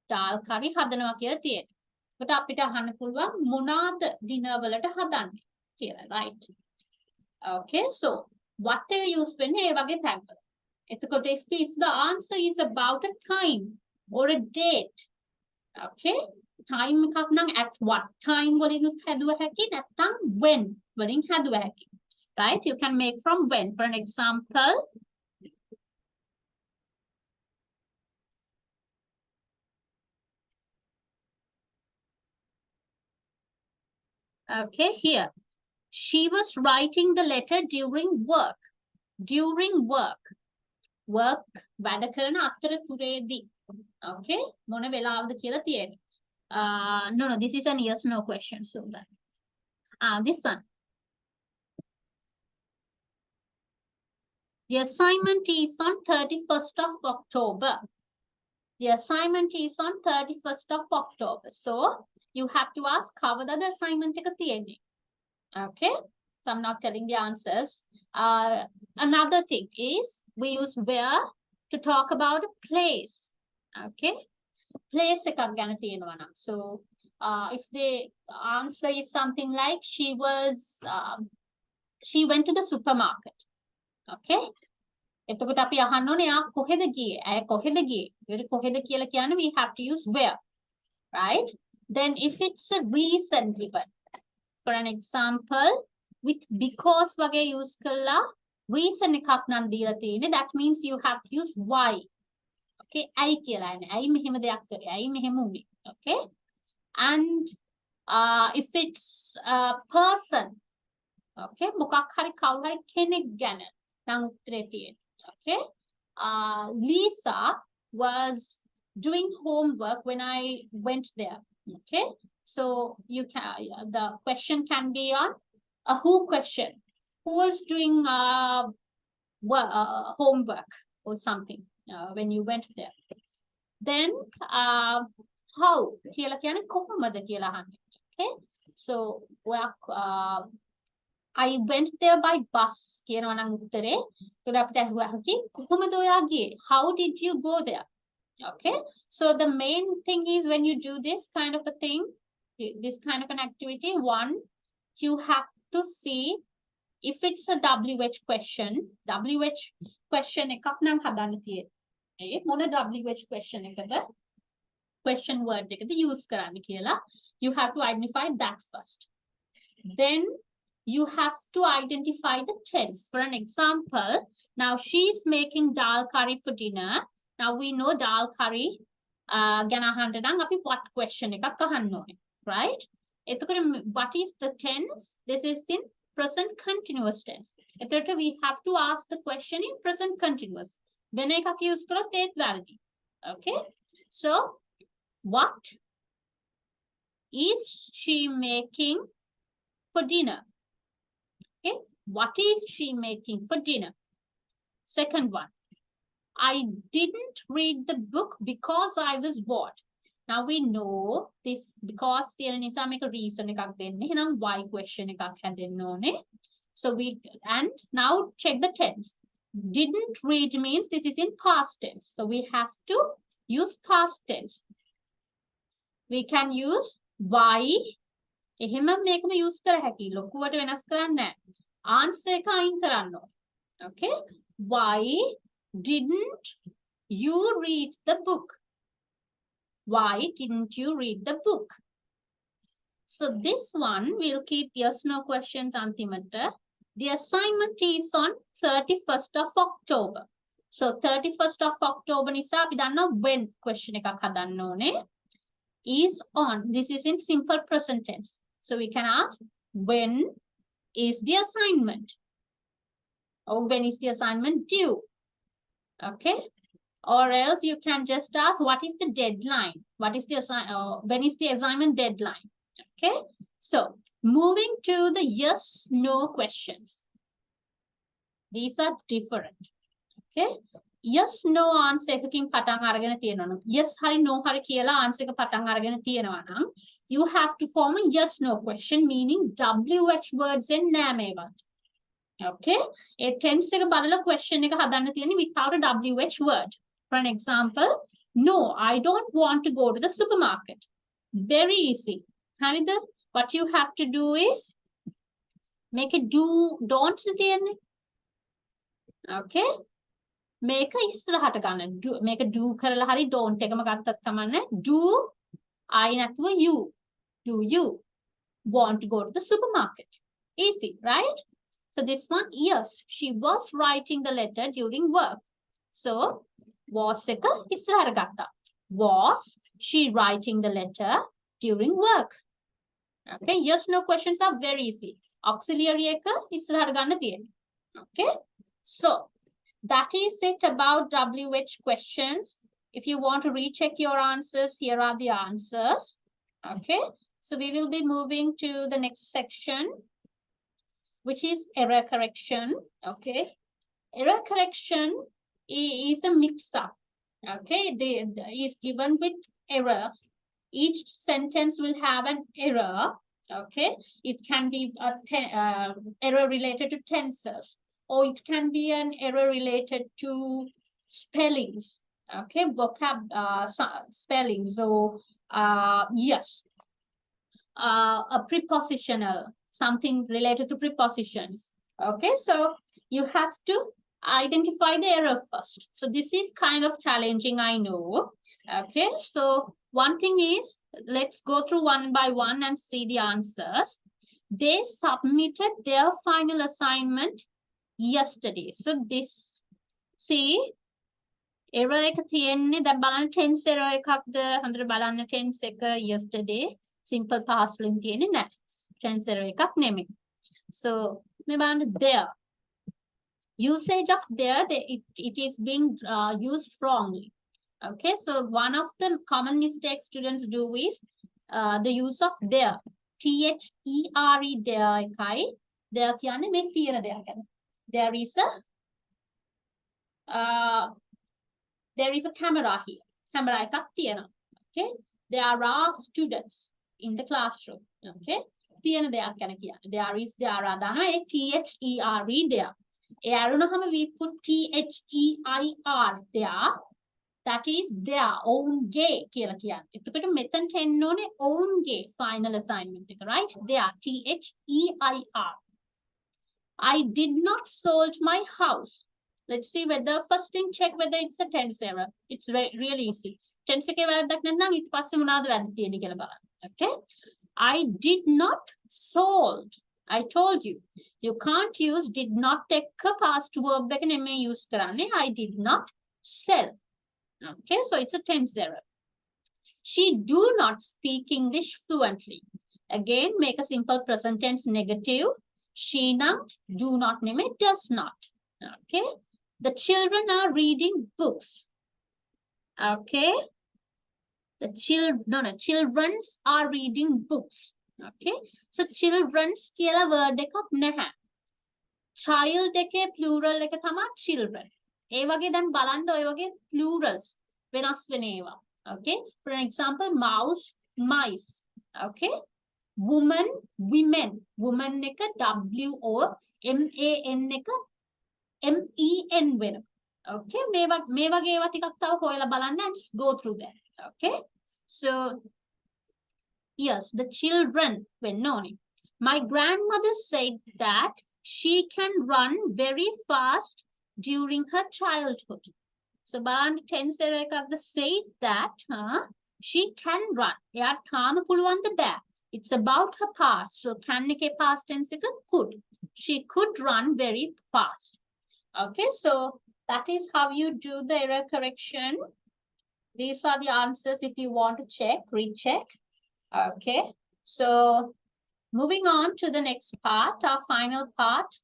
Dal curry හදනවා කියලා තියෙනවා. ඒකට අපිට අහන්න පුළුවන් මොනවාද dinner වලට හදන්නේ කියලා, right? Okay, so what do you use වෙන්නේ ඒ වගේ tag වල. එතකොට if the answer is about a time or a date, okay, time එකක් නම් at what time වලින් හැදුව හැකි, නැත්නම් when වලින් හැදුව හැකි, right? You can make from when. For an example, okay, here she was writing the letter during work. During work වැඩ කරන අතරතුරේදී, okay, මොන වෙලාවද කියලා තියෙන්නේ. No, this is an yes no question, so that this one, the assignment is on 31st of October. The assignment is on 31st of October. So you have to ask කවදද assignment එක තියෙන්නේ. Okay, so I'm not telling the answers. Another thing is we use where to talk about a place. Okay, place එකක් ගැන තියෙනවා නම්. So if the answer is something like she went to the supermarket. Okay, එතකොට අපි අහන්න ඕනේ යා කොහෙද ගියේ? ඇය කොහෙද ගියේ? ඒකට කොහෙද කියලා කියන්නේ we have to use where, right? Then if it's a reason given, for an example, with because වගේ use කළා reason එකක් නම් දීලා තියෙන්නේ, that means you have to use why. Okay, ඇයි කියලා යන්නේ. ඇයි මෙහෙම දෙයක් කරේ? ඇයි මෙහෙම වුනේ? Okay? And if it's a person, okay, මොකක් හරි කවුරු හරි කෙනෙක් ගැන නම් උත්තරේ තියෙන්නේ. Okay? Lisa was doing homework when I went there. Okay? So you can, the question can be on a who question. Who was doing homework or something when you went there? Then how? කියලා කියන්නේ කොහොමද කියලා අහන්නේ. Okay? So I went there by bus කියනවා නම් උත්තරේ. ඒකට අපිට අහුවා හැකි කොහොමද ඔයා ගියේ? How did you go there? Okay? So the main thing is when you do this kind of a thing, this kind of an activity, one, you have to see if it's a WH question. WH question එකක් නම් හදන්න තියෙන්නේ. ඒ මොන WH question එකද? Question word එකද use කරන්න කියලා. You have to identify that first. Then you have to identify the tense. For an example, now she's making dal curry for dinner. Now we know dal curry ගැන අහන්න නම් අපි what question එකක් අහන්න ඕනේ, right? එතකොට what is the tense? This is in present continuous tense. එතකොට we have to ask the question in present continuous. වෙන එකක් use කරොත් ඒත් වැරදි. Okay? So what is she making for dinner? Okay, what is she making for dinner? Second one, I didn't read the book because I was bored. Now we know this because there is a reason why question so and now check the tense. Didn't read means this is in past tense. So we have to use past tense. We can use why. එහෙම මේකම use කර හැකි. ලොකුවට වෙනස් කරන්නේ නැහැ. Answer එක අයින් කරන්න ඕනේ. Okay? Why didn't you read the book? Why didn't you read the book? So this one will keep yes no questions antimata. The assignment is on 31st of October. So 31st of October නිසා අපි දන්නවා when question එකක් හදන්න ඕනේ. Is on. This is in simple present tense. So we can ask when is the assignment? Or when is the assignment due? Okay. Or else you can just ask what is the deadline? What is the when is the assignment deadline? Okay. So moving to the yes no questions. These are different. Okay. Yes no answer එකකින් පටන් අරගෙන තියෙනවා නම් yes hari no hari කියලා answer එක පටන් අරගෙන තියෙනවා නම් you have to form a yes no question meaning WH words and නෑ මේවත්. Okay? ඒ tense එක බලලා question එක හදන්න තියෙන්නේ without a WH word. For an example, no, I don't want to go to the supermarket. Very easy. හරිද? What you have to do is make a do don't තියෙන්නේ. Okay? Make a ඉස්සරහට ගන්න. Do make a do කරලා හරි don't එකම ගත්තත් කමන්නේ. Do I නැතුව you. Do you want to go to the supermarket? Easy, right? So this one, yes, she was writing the letter during work. So was එක ඉස්සරහට ගත්තා. Was she writing the letter during work? Okay, yes no questions are very easy. Auxiliary එක ඉස්සරහට ගන්න තියෙන්නේ. Okay? So that is it about WH questions. If you want to recheck your answers, here are the answers. Okay, so we will be moving to the next section, which is error correction. Okay, error correction is a mix-up. Okay, is given with errors. Each sentence will have an error. Okay, it can be a error related to tenses, or it can be an error related to spellings. Okay, vocab spellings, or yes, a prepositional, something related to prepositions. Okay, so you have to identify the error first. So this is kind of challenging, I know. Okay, so one thing is, let's go through one by one and see the answers. They submitted their final assignment yesterday. So this, see, error එක තියෙන්නේ දැන් බලන්න tense error එකක්ද හොඳට බලන්න tense එක yesterday simple past වලින් තියෙන්නේ නැහැ. Tense error එකක් නෙමෙයි. So මේ බලන්න there. Usage of there, it is being used wrongly. Okay, so one of the common mistakes students do is the use of there. THERE there එකයි. There කියන්නේ මේ තියෙන දෙයක් ගැන. There is a camera here. Camera එකක් තියෙනවා. Okay, there are students in the classroom. Okay, තියෙන දෙයක් ගැන කියන්නේ. There are දානවා ඒ THERE there. A අරුණහම we put THEIR there. That is their own gay කියලා කියන්නේ. එතකොට මෙතනට එන්න ඕනේ own gay final assignment එක, right? There THEIR. I did not sold my house. Let's see whether first thing check whether it's a tense error. It's really easy. Tense එකේ වැරද්දක් නැත්නම් ඊට පස්සේ මොනවද වැරදි තියෙන්නේ කියලා බලන්න. Okay? I did not sold. I told you. You can't use did not take a past verb එක නෙමෙයි use කරන්නේ. I did not sell. Okay, so it's a tense error. She do not speak English fluently. Again, make a simple present tense negative. She now do not name it does not. Okay, the children are reading books. Okay, childrens are reading books. Okay, so childrens කියලා word එකක් නැහැ. Child එකේ plural එක තමයි children. ඒ වගේ දැන් බලන්න ඔය වගේ plurals වෙනස් වෙන ඒවා. Okay? For example, mouse, mice. Okay? Woman, women. Woman එක WOMAN එක MEN වෙනවා. Okay? මේ වගේ ඒවා ටිකක් තව හොයලා බලන්න and go through that. Okay? So, yes, the children වෙන්න ඕනේ. My grandmother said that she can run very fast during her childhood. So බලන්න tense එකක්ද say that she can run. එයාට තාම පුළුවන් ද බෑ. It's about her past. So can එකේ past tense එක could. She could run very fast. Okay, so that is how you do the error correction. These are the answers if you want to check, recheck. Okay, so moving on to the next part, our final part.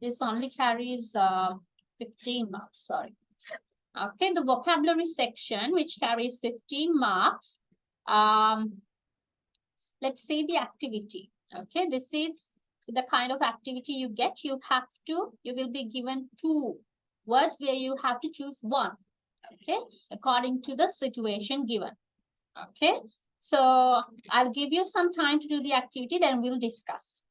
This only carries 15 marks, sorry. Okay, the vocabulary section, which carries 15 marks. Let's see the activity. Okay, this is the kind of activity you get. You will be given 2 words where you have to choose one. Okay, according to the situation given. Okay, so I'll give you some time to do the activity, then we'll discuss.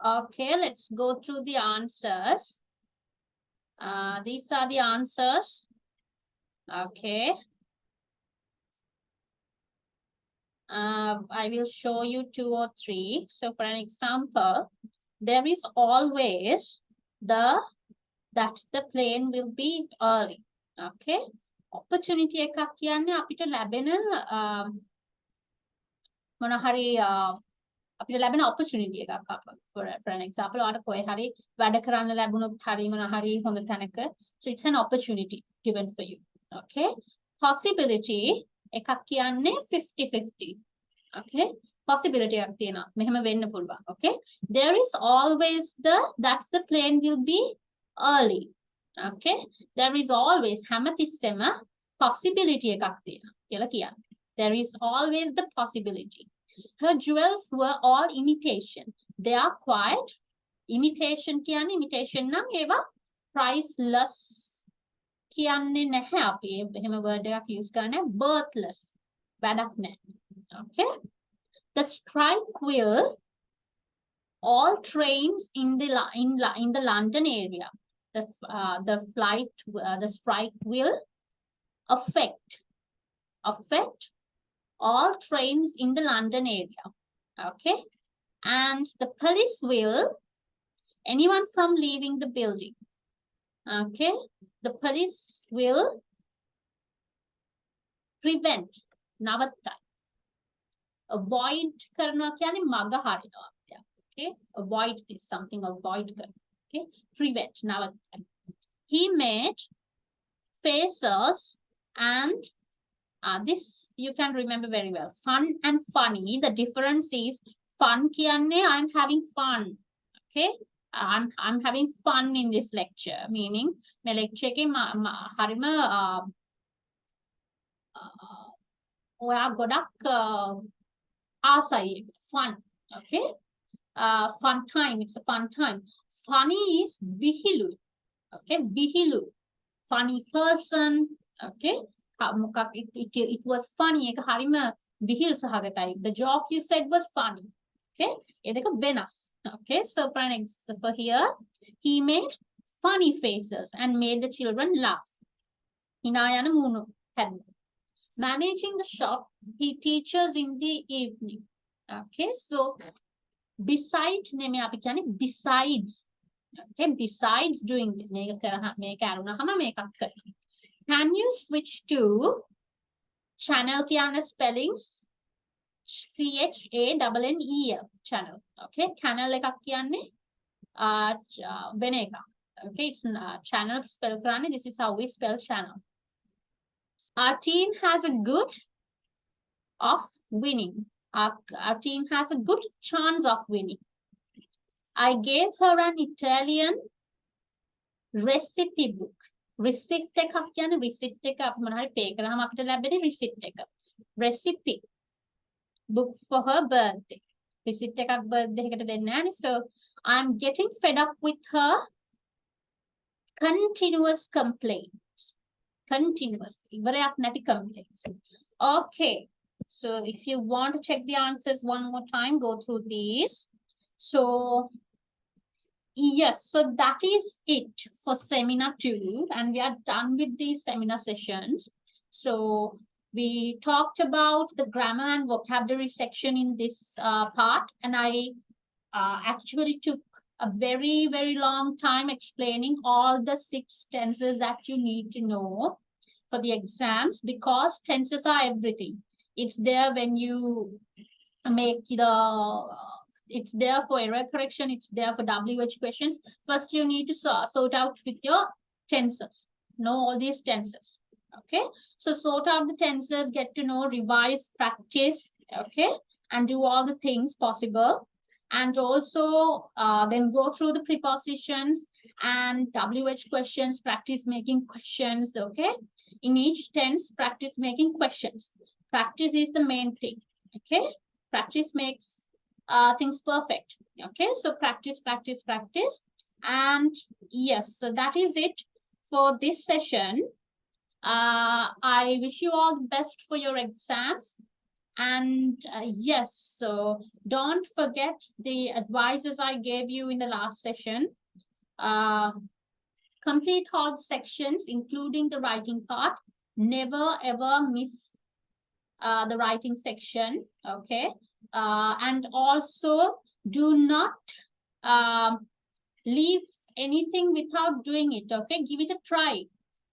Okay, let's go through the answers. These are the answers. Okay. I will show you 2 or 3. So for an example, there is always that the plane will be early. Okay. Opportunity එකක් කියන්නේ අපිට ලැබෙන මොන හරි අපිට ලැබෙන opportunity එකක් for an example ඔයාලට කොහේ හරි වැඩ කරන්න ලැබුණොත් හරි මොන හරි හොඳ තැනක, so it's an opportunity given for you. Okay. Possibility එකක් කියන්නේ 50-50. Okay. Possibility එකක් තියෙනවා මෙහෙම වෙන්න පුළුවන්. Okay. There is always that the plane will be early. Okay. There is always හැමතිස්සෙම possibility එකක් තියෙනවා කියලා කියන්නේ. There is always the possibility. Her jewels were all imitation. They are quite imitation කියන්නේ imitation නම් ඒවා priceless කියන්නේ නැහැ අපි එහෙම word එකක් use කරන්නේ worthless වැඩක් නැහැ. Okay. The strike will all trains in the London area. The strike will affect all trains in the London area. Okay. And the police will anyone from leaving the building. Okay. The police will prevent නවත්තයි. Avoid කරනවා කියන්නේ මග හරිනවා. Okay. Avoid this something avoid කරනවා. Okay. Prevent නවත්තයි. He made faces and this you can remember very well. Fun and funny. The difference is fun කියන්නේ I'm having fun. Okay. I'm having fun in this lecture. Meaning my lecture එකේ හරිම ඔයා ගොඩක් ආසයි. Fun. Okay. Fun time. It's a fun time. Funny is විහිළු. Okay. විහිළු. Funny person. Okay. It was funny. එක හරිම විහිළු සහගතයි. The joke you said was funny. Okay. ඒ දෙක වෙනස්. Okay. So for here, he made funny faces and made the children laugh. hina yana munu හැදුවා. Managing the shop, he teaches in the evening. Okay. So besides නෙමෙයි අපි කියන්නේ besides. Okay. Besides doing මේක අරුණාම මේකක් කරනවා. Can you switch to channel කියන spellings? CHANNEL channel. Okay. Channel එකක් කියන්නේ වෙන එකක්. Okay. It's channel spell කරන්නේ. This is how we spell channel. Our team has a good of winning. Our team has a good chance of winning. I gave her an Italian recipe book. Receipt එකක් කියන්නේ receipt එක අපි මොනවා හරි pay කරාම අපිට ලැබෙන receipt එක. Recipe book for her birthday. Receipt එකක් birthday එකට දෙන්නේ නැහැ. So I'm getting fed up with her continuous complaints. Continuous. ඉවරයක් නැති complaints. Okay. So if you want to check the answers one more time, go through these. So yes, so that is it for seminar 2, and we are done with these seminar sessions. So we talked about the grammar and vocabulary section in this part, and I actually took a very, very long time explaining all the 6 tenses that you need to know for the exams, because tenses are everything. It's there when you make it's there for error correction, it's there for WH questions. First, you need to sort out with your tenses. Know all these tenses. Okay. So sort out the tenses, get to know, revise, practice. Okay. And do all the things possible. And also then go through the prepositions and WH questions, practice making questions. Okay. In each tense, practice making questions. Practice is the main thing. Okay. Practice makes things perfect. Okay. So practice. And yes, so that is it for this session. I wish you all the best for your exams. And yes, so don't forget the advices I gave you in the last session. Complete all the sections, including the writing part. Never ever miss the writing section, okay? And also do not leave anything without doing it, okay? Give it a try.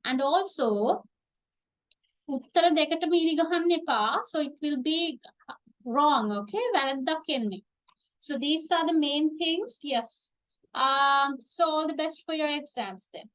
And also, උත්තර දෙකට මීරි ගහන්න එපා, so it will be wrong, okay? වැරද්දක් එන්නේ. So these are the main things, yes. So all the best for your exams then.